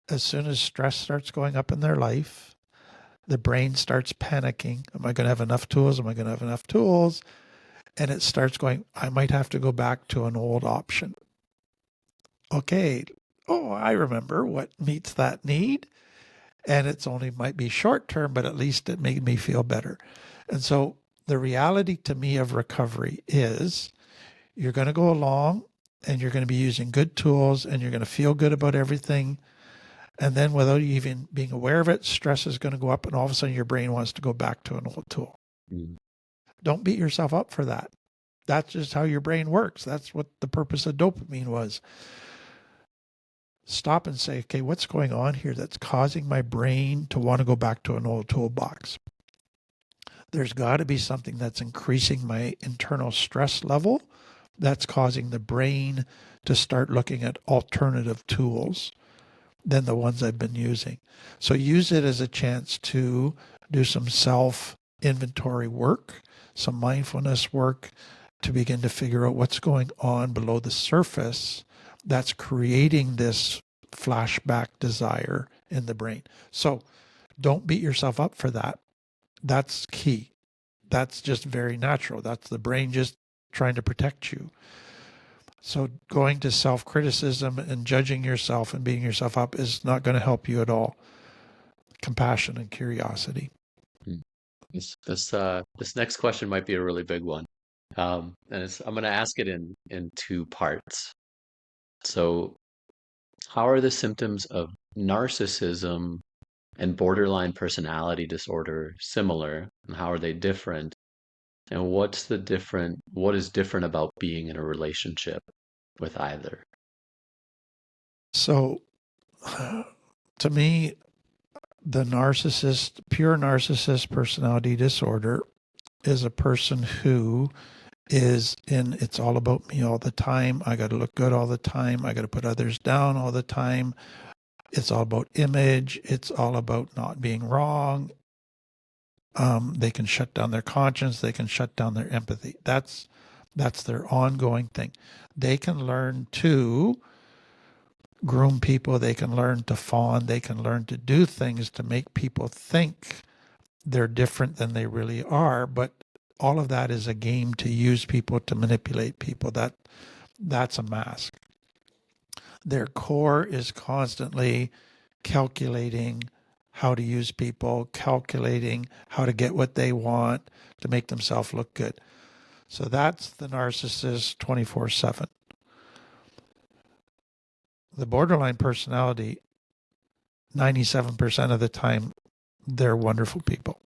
S2: as soon as stress starts going up in their life, the brain starts panicking. Am I going to have enough tools? Am I going to have enough tools? And it starts going, I might have to go back to an old option. Okay. Oh, I remember what meets that need. And it's only might be short term, but at least it made me feel better. And so the reality to me of recovery is you're going to go along and you're going to be using good tools and you're going to feel good about everything. And then without you even being aware of it, stress is going to go up and all of a sudden your brain wants to go back to an old tool.
S1: Mm.
S2: Don't beat yourself up for that. That's just how your brain works. That's what the purpose of dopamine was. stop and say, okay, what's going on here that's causing my brain to want to go back to an old toolbox? There's got to be something that's increasing my internal stress level that's causing the brain to start looking at alternative tools than the ones I've been using. So use it as a chance to do some self-inventory work, some mindfulness work, to begin to figure out what's going on below the surface that's creating this flashback desire in the brain. So don't beat yourself up for that. That's key. That's just very natural. That's the brain just trying to protect you. So going to self-criticism and judging yourself and beating yourself up is not going to help you at all. Compassion and curiosity.
S1: This next question might be a really big one, and I'm going to ask it in two parts. So, how are the symptoms of narcissism and borderline personality disorder similar, and how are they different? And what is different about being in a relationship with either?
S2: So to me, pure narcissist personality disorder is a person who is in it's all about me all the time. I got to look good all the time. I got to put others down all the time. It's all about image. It's all about not being wrong. They can shut down their conscience. They can shut down their empathy. That's their ongoing thing. They can learn to groom people. They can learn to fawn. They can learn to do things to make people think they're different than they really are. But all of that is a game to use people, to manipulate people. That's a mask. Their core is constantly calculating how to use people, calculating how to get what they want to make themselves look good. So that's the narcissist 24/7. The borderline personality, 97% of the time, they're wonderful people.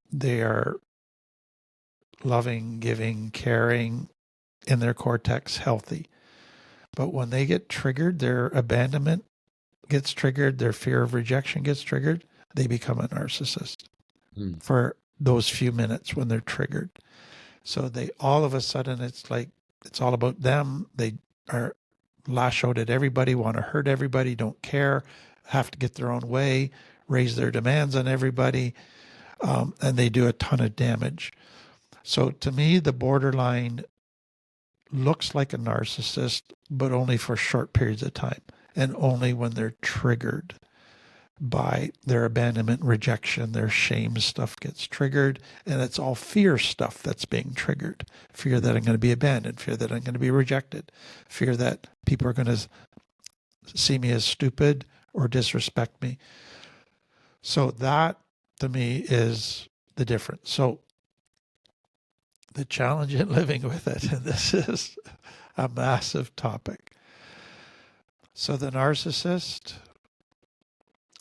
S2: They are loving, giving, caring, in their cortex, healthy. But when they get triggered, their abandonment gets triggered, their fear of rejection gets triggered, they become a narcissist for those few minutes when they're triggered. So they all of a sudden, it's like it's all about them. They are lash out at everybody, want to hurt everybody, don't care, have to get their own way, raise their demands on everybody, and they do a ton of damage. So to me, the borderline looks like a narcissist, but only for short periods of time and only when they're triggered by their abandonment, rejection, their shame stuff gets triggered. And it's all fear stuff that's being triggered. Fear that I'm going to be abandoned, fear that I'm going to be rejected, fear that people are going to see me as stupid or disrespect me. So that to me is the difference. So the challenge in living with it, and this is a massive topic. So the narcissist,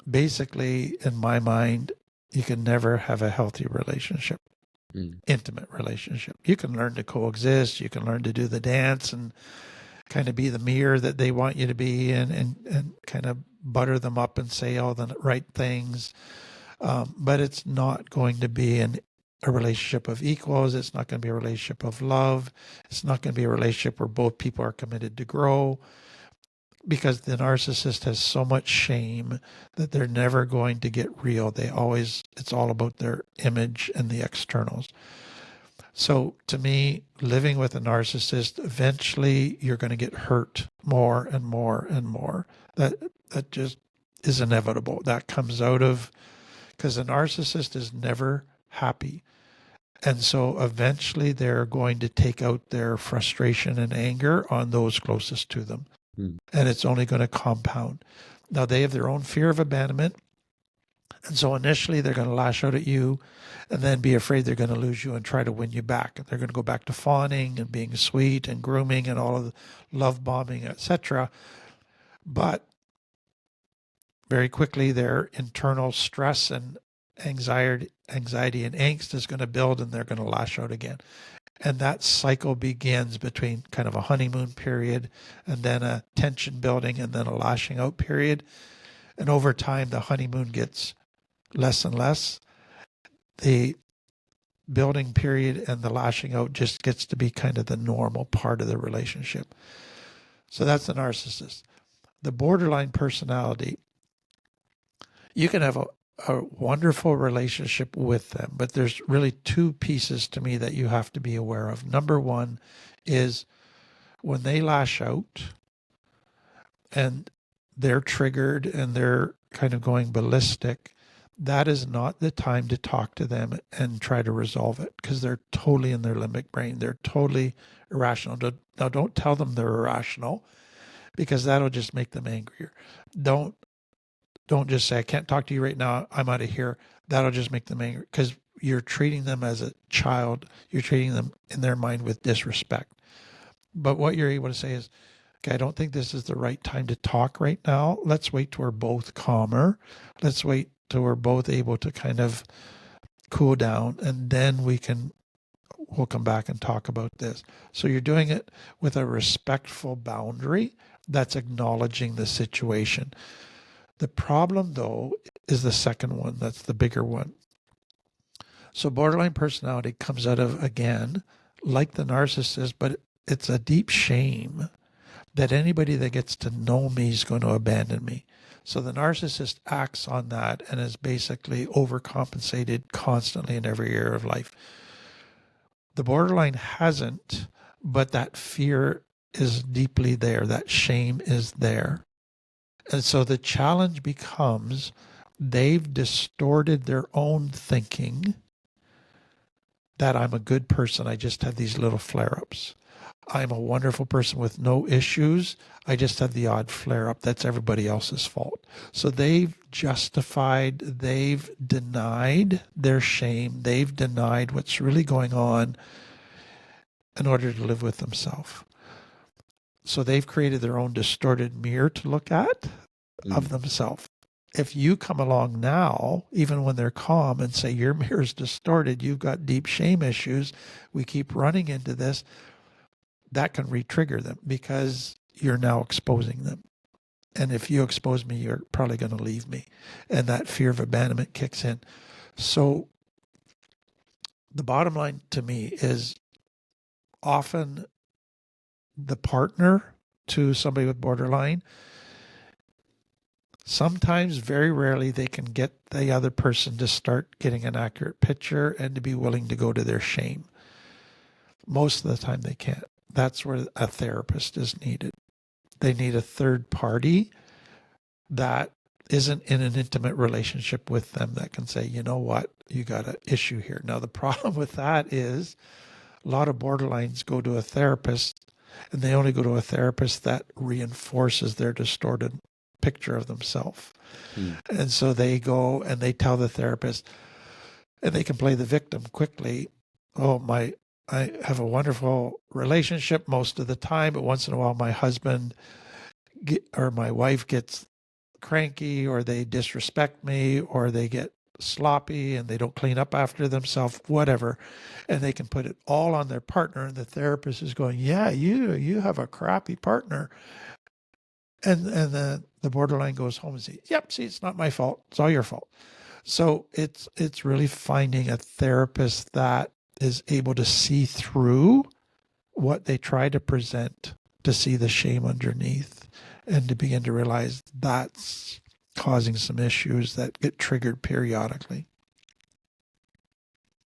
S2: basically, in my mind, you can never have a healthy relationship, intimate relationship. You can learn to coexist. You can learn to do the dance and kind of be the mirror that they want you to be and kind of butter them up and say all the right things. But it's not going to be a relationship of equals. It's not going to be a relationship of love. It's not going to be a relationship where both people are committed to grow, because the narcissist has so much shame that they're never going to get real. It's all about their image and the externals. So to me, living with a narcissist, eventually you're going to get hurt more and more and more. That just is inevitable. That comes out of, because a narcissist is never happy. And so eventually they're going to take out their frustration and anger on those closest to them. And it's only going to compound. Now, they have their own fear of abandonment. And so initially they're going to lash out at you and then be afraid they're going to lose you and try to win you back. And they're going to go back to fawning and being sweet and grooming and all of the love bombing, etc. But very quickly their internal stress and anxiety and angst is going to build and they're going to lash out again. And that cycle begins between kind of a honeymoon period and then a tension building and then a lashing out period. And over time, the honeymoon gets less and less. The building period and the lashing out just gets to be kind of the normal part of the relationship. So that's the narcissist. The borderline personality, you can have a wonderful relationship with them, but there's really two pieces to me that you have to be aware of. Number one is when they lash out and they're triggered and they're kind of going ballistic, that is not the time to talk to them and try to resolve it, because they're totally in their limbic brain. They're totally irrational. Now, don't tell them they're irrational, because that'll just make them angrier. Don't just say, I can't talk to you right now, I'm out of here. That'll just make them angry, because you're treating them as a child. You're treating them in their mind with disrespect. But what you're able to say is, okay, I don't think this is the right time to talk right now. Let's wait till we're both calmer. Let's wait till we're both able to kind of cool down, and then we'll come back and talk about this. So you're doing it with a respectful boundary that's acknowledging the situation. The problem, though, is the second one. That's the bigger one. So borderline personality comes out of, again, like the narcissist, but it's a deep shame that anybody that gets to know me is going to abandon me. So the narcissist acts on that and is basically overcompensated constantly in every area of life. The borderline hasn't, but that fear is deeply there. That shame is there. And so the challenge becomes they've distorted their own thinking that I'm a good person. I just have these little flare-ups. I'm a wonderful person with no issues. I just have the odd flare-up. That's everybody else's fault. So they've justified, they've denied their shame, they've denied what's really going on in order to live with themselves. So they've created their own distorted mirror to look at of themselves. If you come along now, even when they're calm, and say your mirror is distorted, you've got deep shame issues, we keep running into this, that can re-trigger them, because you're now exposing them. And if you expose me, you're probably going to leave me. And that fear of abandonment kicks in. So the bottom line to me is often the partner to somebody with borderline, sometimes, very rarely, they can get the other person to start getting an accurate picture and to be willing to go to their shame. Most of the time they can't. That's where a therapist is needed. They need a third party that isn't in an intimate relationship with them that can say, you know what, you got an issue here. Now, the problem with that is a lot of borderlines go to a therapist, and they only go to a therapist that reinforces their distorted picture of themselves. And so they go and they tell the therapist, and they can play the victim quickly. I have a wonderful relationship most of the time, but once in a while my husband or my wife gets cranky, or they disrespect me, or they get sloppy and they don't clean up after themselves, whatever. And they can put it all on their partner, and the therapist is going, yeah, you have a crappy partner. And the borderline goes home and says, yep, see, it's not my fault. It's all your fault. So it's really finding a therapist that is able to see through what they try to present, to see the shame underneath, and to begin to realize that's causing some issues that get triggered periodically.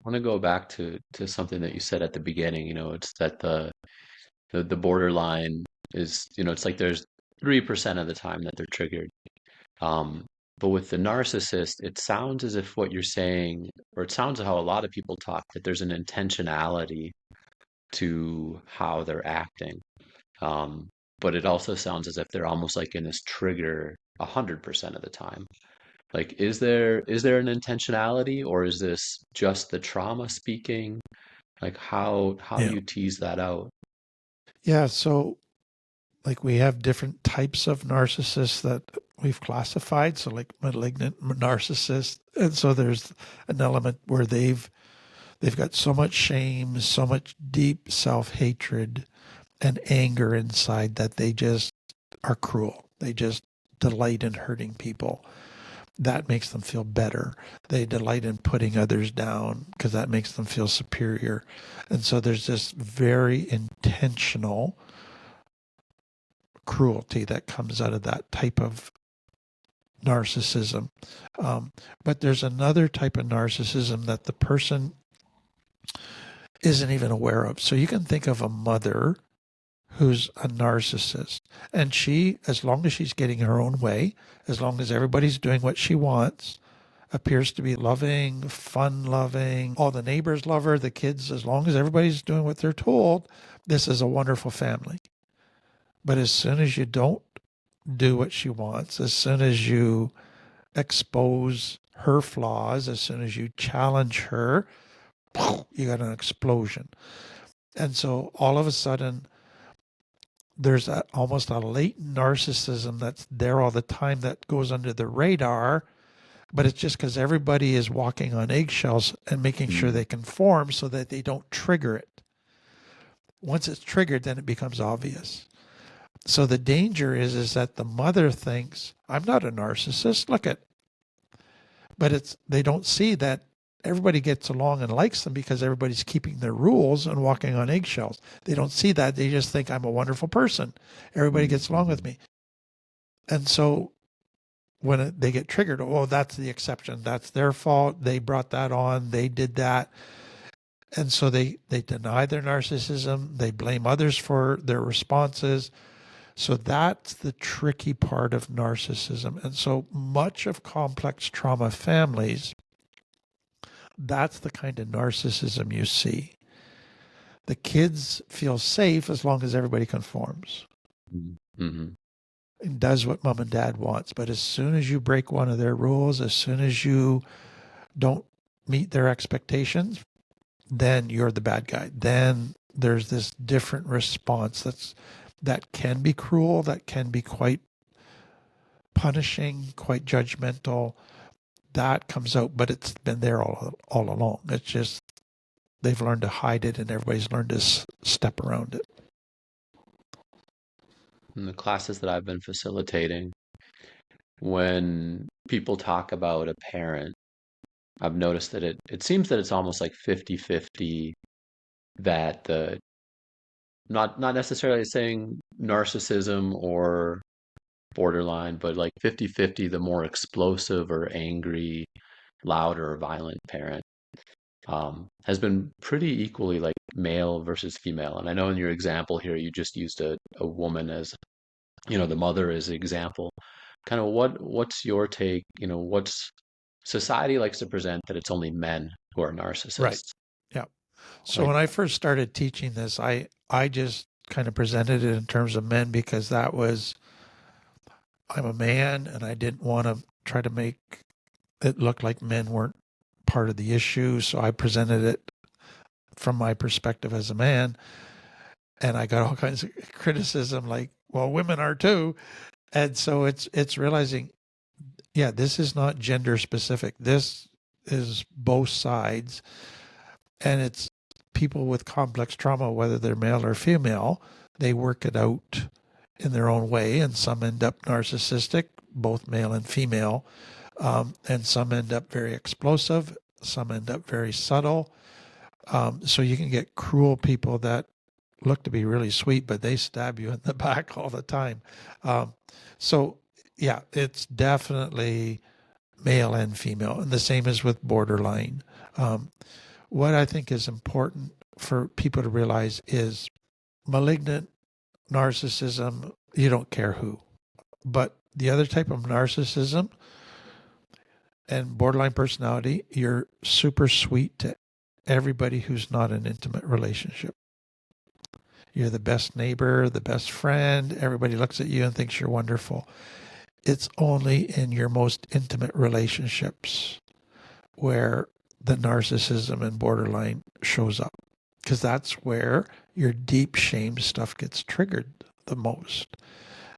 S1: I want to go back to something that you said at the beginning. It's that the borderline is, it's like there's 3% of the time that they're triggered. But with the narcissist, it sounds as if what you're saying, or it sounds how a lot of people talk, that there's an intentionality to how they're acting. But it also sounds as if they're almost like in this trigger 100% of the time. Like, is there an intentionality, or is this just the trauma speaking? Like, how do
S2: Yeah.
S1: you tease that out?
S2: Yeah. So, like, we have different types of narcissists that we've classified. So, like malignant narcissists. And so there's an element where they've They've got so much shame, so much deep self-hatred and anger inside that they just are cruel. They just delight in hurting people. That makes them feel better. They delight in putting others down because that makes them feel superior. And so there's this very intentional cruelty that comes out of that type of narcissism. But there's another type of narcissism that the person isn't even aware of. So you can think of a mother who's a narcissist, and she, as long as she's getting her own way, as long as everybody's doing what she wants, appears to be loving, fun loving, all the neighbors love her, the kids, as long as everybody's doing what they're told, this is a wonderful family. But as soon as you don't do what she wants, as soon as you expose her flaws, as soon as you challenge her, you got an explosion. And so all of a sudden, there's almost a latent narcissism that's there all the time that goes under the radar, but it's just because everybody is walking on eggshells and making sure they conform so that they don't trigger it. Once it's triggered, then it becomes obvious. So the danger is that the mother thinks, I'm not a narcissist, look at, but they don't see that everybody gets along and likes them because everybody's keeping their rules and walking on eggshells. They don't see that. They just think I'm a wonderful person. Everybody gets along with me. And so when they get triggered, oh, that's the exception. That's their fault. They brought that on. They did that. And so they deny their narcissism. They blame others for their responses. So that's the tricky part of narcissism. And so much of complex trauma families, that's the kind of narcissism you see. The kids feel safe as long as everybody conforms and does what mom and dad wants. But as soon as you break one of their rules, as soon as you don't meet their expectations, then you're the bad guy. Then there's this different response that can be cruel, that can be quite punishing, quite judgmental. That comes out, but it's been there all along. It's just they've learned to hide it, and everybody's learned to step around it.
S1: In the classes that I've been facilitating, when people talk about a parent, I've noticed that it seems that it's almost like 50-50, that the not necessarily saying narcissism or borderline, but like 50-50, the more explosive or angry, loud or violent parent has been pretty equally like male versus female. And I know in your example here, you just used a woman as, the mother as an example. Kind of what's your take? What's society likes to present that it's only men who are
S2: Right.
S1: narcissists.
S2: Yeah. So
S1: Like,
S2: when I first started teaching this, I just kind of presented it in terms of men because I'm a man and I didn't want to try to make it look like men weren't part of the issue. So I presented it from my perspective as a man, and I got all kinds of criticism like, well, women are too. And so it's realizing, yeah, this is not gender specific. This is both sides. And it's people with complex trauma, whether they're male or female, they work it out in their own way. And some end up narcissistic, both male and female. And some end up very explosive. Some end up very subtle. So you can get cruel people that look to be really sweet, but they stab you in the back all the time. So yeah, it's definitely male and female. And the same is with borderline. What I think is important for people to realize is malignant narcissism, you don't care who. But the other type of narcissism and borderline personality, you're super sweet to everybody who's not an intimate relationship. You're the best neighbor, the best friend. Everybody looks at you and thinks you're wonderful. It's only in your most intimate relationships where the narcissism and borderline shows up, because that's where your deep shame stuff gets triggered the most.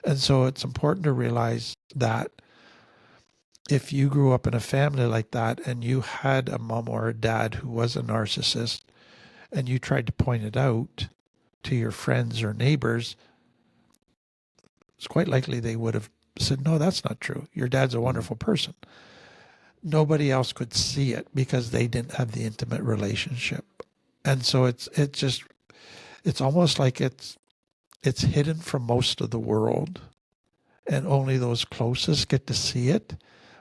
S2: And so it's important to realize that if you grew up in a family like that and you had a mom or a dad who was a narcissist and you tried to point it out to your friends or neighbors, it's quite likely they would have said, no, that's not true. Your dad's a
S1: Mm,
S2: wonderful person. Nobody else could see it because they didn't have the intimate relationship. And so it's almost like it's hidden from most of the world and only those closest get to see it.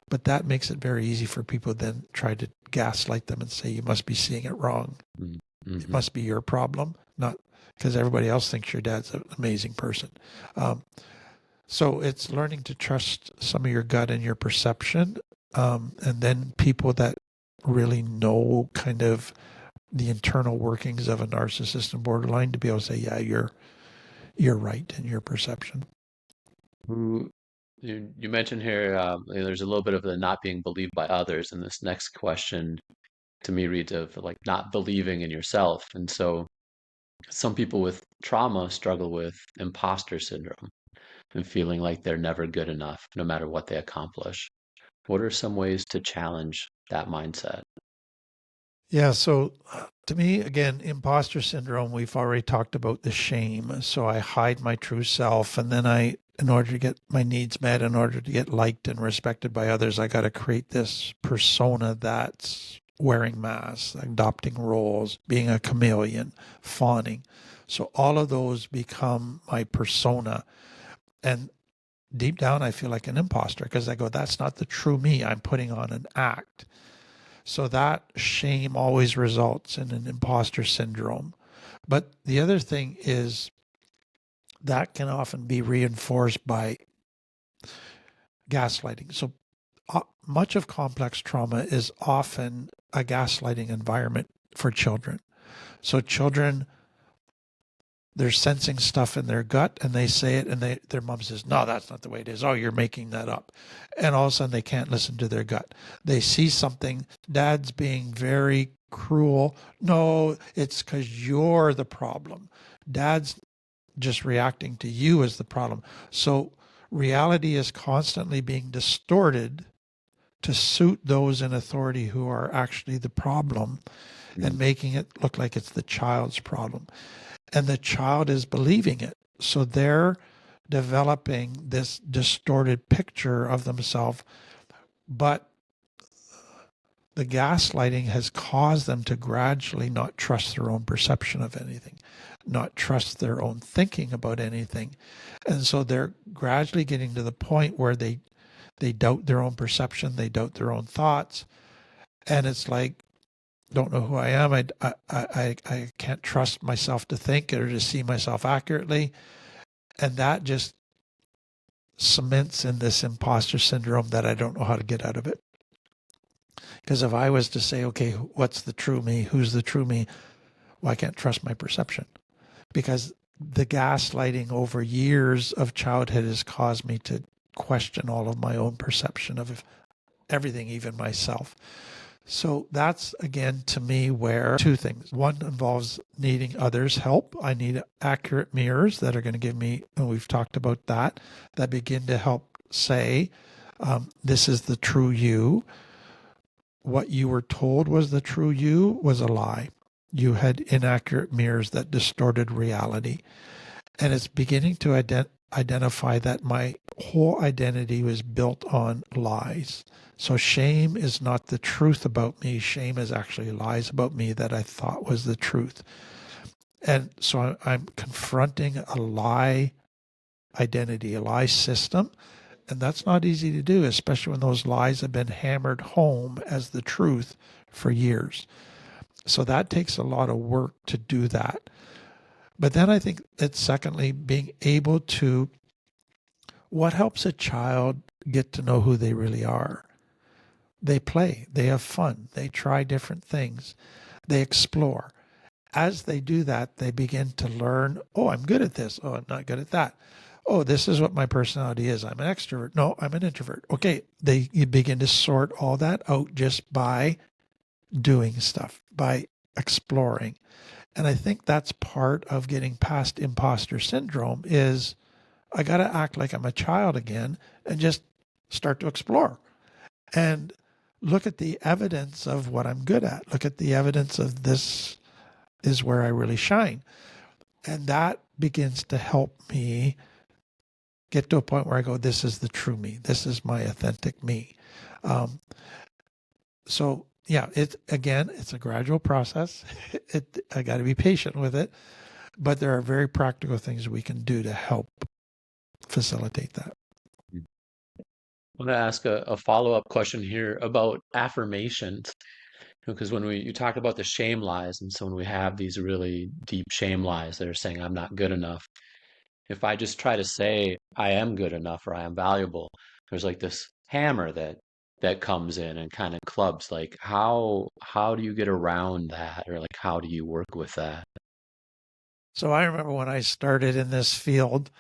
S2: But that makes it very easy for people then try to gaslight them and say, you must be seeing it wrong.
S1: mm,
S2: It
S1: mhm.
S2: must be your problem, not because everybody else thinks your dad's an amazing person. Um, so it's learning to trust some of your gut and your perception. And then people that really know kind of the internal workings of a narcissist and borderline to be able to say, yeah, you're right in your perception.
S1: Who you mentioned here, there's a little bit of the not being believed by others, and this next question to me reads of like not believing in yourself. And so some people with trauma struggle with imposter syndrome and feeling like they're never good enough, no matter what they accomplish. What are some ways to challenge that mindset?
S2: Yeah. So to me, again, imposter syndrome, we've already talked about the shame. So I hide my true self. And then in order to get my needs met, in order to get liked and respected by others, I got to create this persona that's wearing masks, adopting roles, being a chameleon, fawning. So all of those become my persona. And deep down, I feel like an imposter because I go, that's not the true me. I'm putting on an act. So that shame always results in an imposter syndrome. But the other thing is that can often be reinforced by gaslighting. So much of complex trauma is often a gaslighting environment for children. So children, they're sensing stuff in their gut and they say it and their mom says, no, that's not the way it is. Oh, you're making that up. And all of a sudden they can't listen to their gut. They see something, dad's being very cruel. No, it's because you're the problem. Dad's just reacting to you as the problem. So reality is constantly being distorted to suit those in authority who are actually the problem and
S1: Mm,
S2: making it look like it's the child's problem, and the child is believing it. So they're developing this distorted picture of themselves, but the gaslighting has caused them to gradually not trust their own perception of anything, not trust their own thinking about anything. And so they're gradually getting to the point where they doubt their own perception, they doubt their own thoughts, and it's like, don't know who I am. I can't trust myself to think or to see myself accurately. And that just cements in this imposter syndrome that I don't know how to get out of it. Because if I was to say, okay, what's the true me? Who's the true me? Well, I can't trust my perception because the gaslighting over years of childhood has caused me to question all of my own perception of everything, even myself. So that's again to me where two things. One involves needing others' help. I need accurate mirrors that are going to give me, and we've talked about that, that begin to help say, this is the true you. What you were told was the true you was a lie. You had inaccurate mirrors that distorted reality. And it's beginning to identify that my whole identity was built on lies. So shame is not the truth about me. Shame is actually lies about me that I thought was the truth. And so I'm confronting a lie identity, a lie system. And that's not easy to do, especially when those lies have been hammered home as the truth for years. So that takes a lot of work to do that. But then I think it's secondly, being able to, what helps a child get to know who they really are? They play, they have fun, they try different things, they explore. As they do that, they begin to learn, oh, I'm good at this. Oh, I'm not good at that. Oh, this is what my personality is. I'm an extrovert. No, I'm an introvert. Okay, you begin to sort all that out just by doing stuff, by exploring. And I think that's part of getting past imposter syndrome is I got to act like I'm a child again and just start to explore. and look at the evidence of what I'm good at. Look at the evidence of this is where I really shine. And that begins to help me get to a point where I go, this is the true me. This is my authentic me. So yeah, it's a gradual process. I got to be patient with it, but there are very practical things we can do to help facilitate that.
S1: I want to ask a follow-up question here about affirmations. Because when you talk about the shame lies, and so when we have these really deep shame lies that are saying, I'm not good enough, if I just try to say I am good enough or I am valuable, there's like this hammer that comes in and kind of clubs. Like how do you get around that, or like how do you work with that?
S2: So I remember when I started in this field,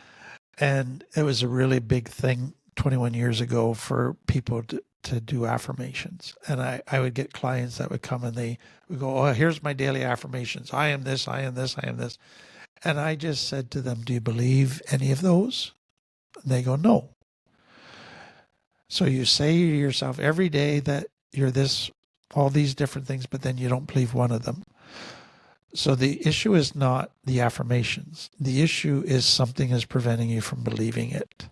S2: and it was a really big thing 21 years ago for people to do affirmations. And I would get clients that would come and they would go, oh, here's my daily affirmations. I am this, I am this, I am this. And I just said to them, do you believe any of those? And they go, no. So you say to yourself every day that you're this, all these different things, but then you don't believe one of them. So the issue is not the affirmations. The issue is something is preventing you from believing it.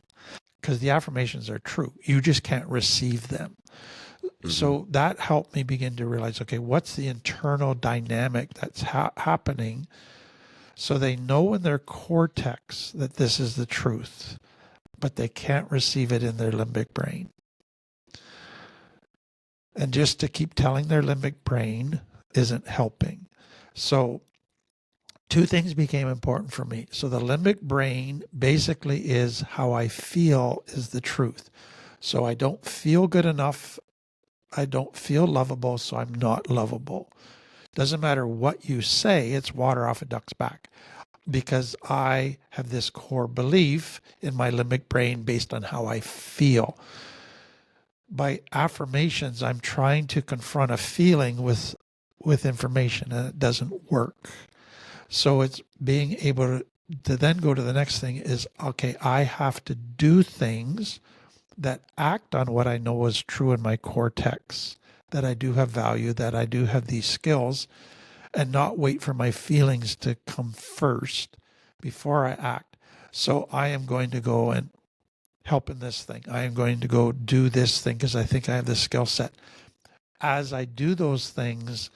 S2: Because the affirmations are true. You just can't receive them. Mm-hmm. So that helped me begin to realize, okay, what's the internal dynamic that's happening? So they know in their cortex that this is the truth, but they can't receive it in their limbic brain. And just to keep telling their limbic brain isn't helping. So two things became important for me. So the limbic brain basically is how I feel is the truth. So I don't feel good enough. I don't feel lovable, so I'm not lovable. Doesn't matter what you say, it's water off a duck's back. Because I have this core belief in my limbic brain based on how I feel. By affirmations, I'm trying to confront a feeling with information, and it doesn't work. So it's being able to then go to the next thing is, okay, I have to do things that act on what I know is true in my cortex, that I do have value, that I do have these skills, and not wait for my feelings to come first before I act. So I am going to go and help in this thing. I am going to go do this thing because I think I have the skill set. As I do those things,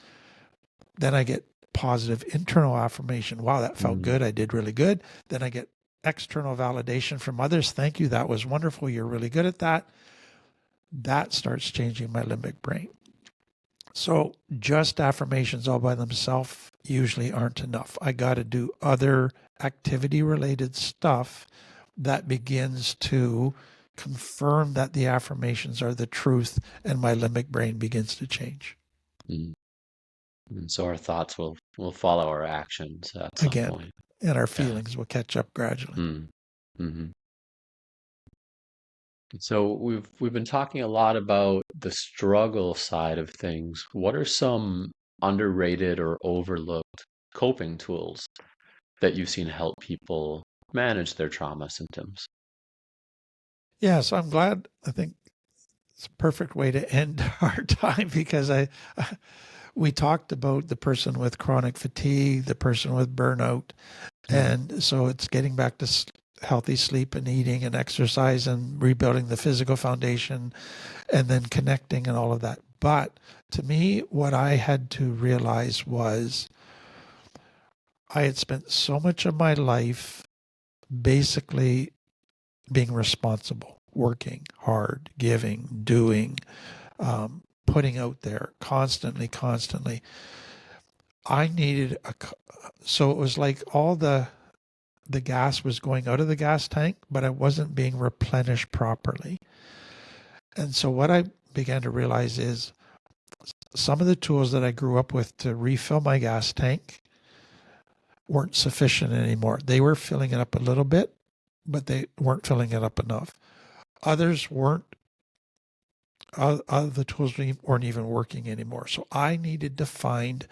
S2: then I get positive internal affirmation. Wow, that felt good. I did really good. Then I get external validation from others. Thank you. That was wonderful. You're really good at that. That starts changing my limbic brain. So just affirmations all by themselves usually aren't enough. I got to do other activity related stuff that begins to confirm that the affirmations are the truth, and my limbic brain begins to change.
S1: Mm. And so our thoughts will follow our actions at some point.
S2: And our feelings will catch up gradually.
S1: Mm-hmm. So we've been talking a lot about the struggle side of things. What are some underrated or overlooked coping tools that you've seen help people manage their trauma symptoms?
S2: Yeah, so I'm glad. I think it's a perfect way to end our time because we talked about the person with chronic fatigue, the person with burnout, and so it's getting back to healthy sleep and eating and exercise and rebuilding the physical foundation and then connecting and all of that. But to me, what I had to realize was I had spent so much of my life basically being responsible, working hard, giving, doing, putting out there constantly. I needed so it was like all the gas was going out of the gas tank, but it wasn't being replenished properly. And so what I began to realize is some of the tools that I grew up with to refill my gas tank weren't sufficient anymore. They were filling it up a little bit, but they weren't filling it up enough. Others weren't. Other tools weren't even working anymore. So I needed to find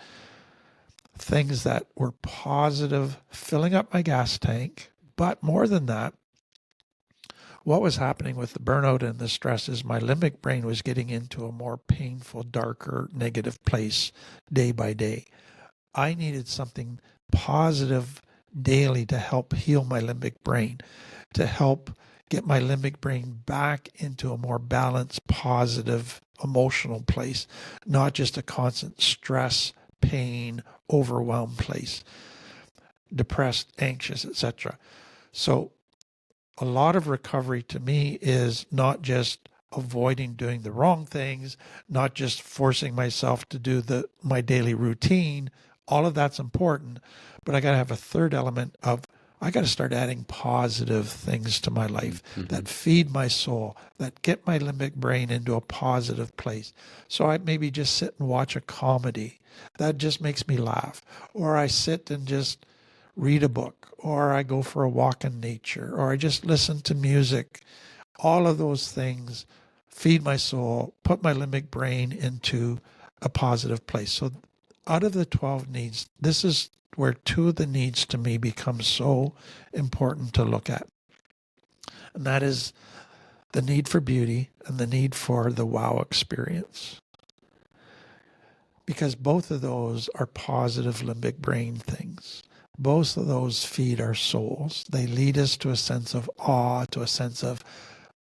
S2: things that were positive, filling up my gas tank. But more than that, what was happening with the burnout and the stress is my limbic brain was getting into a more painful, darker, negative place day by day. I needed something positive daily to help heal my limbic brain, to help get my limbic brain back into a more balanced, positive, emotional place, not just a constant stress, pain, overwhelmed place, depressed, anxious, etc. So a lot of recovery to me is not just avoiding doing the wrong things, not just forcing myself to do my daily routine. All of that's important, but I got to have a third element of I got to start adding positive things to my life that feed my soul, that get my limbic brain into a positive place. So I maybe just sit and watch a comedy that just makes me laugh, or I sit and just read a book, or I go for a walk in nature, or I just listen to music. All of those things feed my soul, put my limbic brain into a positive place. So out of the 12 needs, this is where 2 of the needs to me become so important to look at. And that is the need for beauty and the need for the wow experience. Because both of those are positive limbic brain things. Both of those feed our souls. They lead us to a sense of awe, to a sense of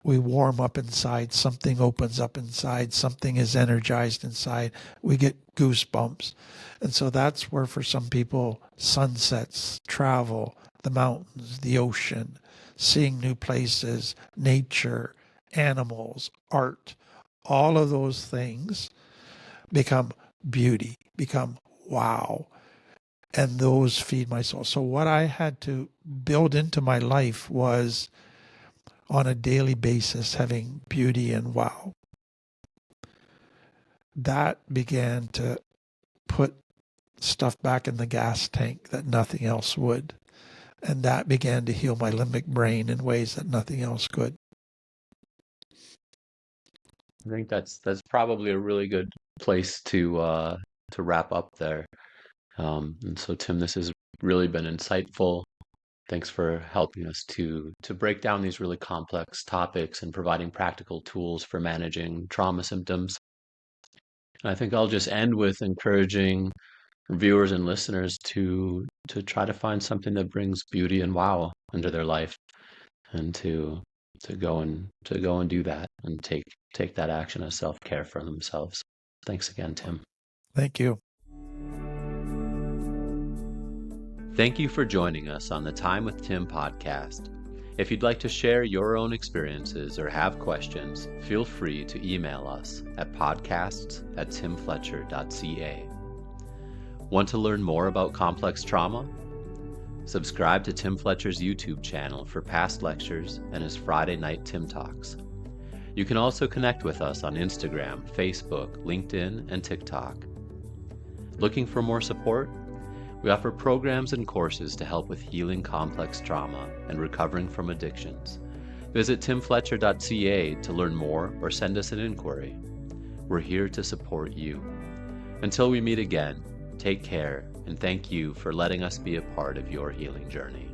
S2: we warm up inside, something opens up inside, something is energized inside, we get goosebumps. And so that's where for some people, sunsets, travel, the mountains, the ocean, seeing new places, nature, animals, art, all of those things become beauty, become wow. And those feed my soul. So what I had to build into my life was on a daily basis having beauty and wow. That began to put stuff back in the gas tank that nothing else would. And that began to heal my limbic brain in ways that nothing else could.
S1: I think that's probably a really good place to wrap up there. And so, Tim, this has really been insightful. Thanks for helping us to break down these really complex topics and providing practical tools for managing trauma symptoms. And I think I'll just end with encouraging viewers and listeners to try to find something that brings beauty and wow into their life, and to go and do that and take that action as self-care for themselves. Thanks again, Tim.
S2: Thank you.
S1: Thank you for joining us on the Time with Tim podcast. If you'd like to share your own experiences or have questions, feel free to email us at podcasts@timfletcher.ca. Want to learn more about complex trauma? Subscribe to Tim Fletcher's YouTube channel for past lectures and his Friday night Tim Talks. You can also connect with us on Instagram, Facebook, LinkedIn, and TikTok. Looking for more support? We offer programs and courses to help with healing complex trauma and recovering from addictions. Visit timfletcher.ca to learn more or send us an inquiry. We're here to support you. Until we meet again, take care, and thank you for letting us be a part of your healing journey.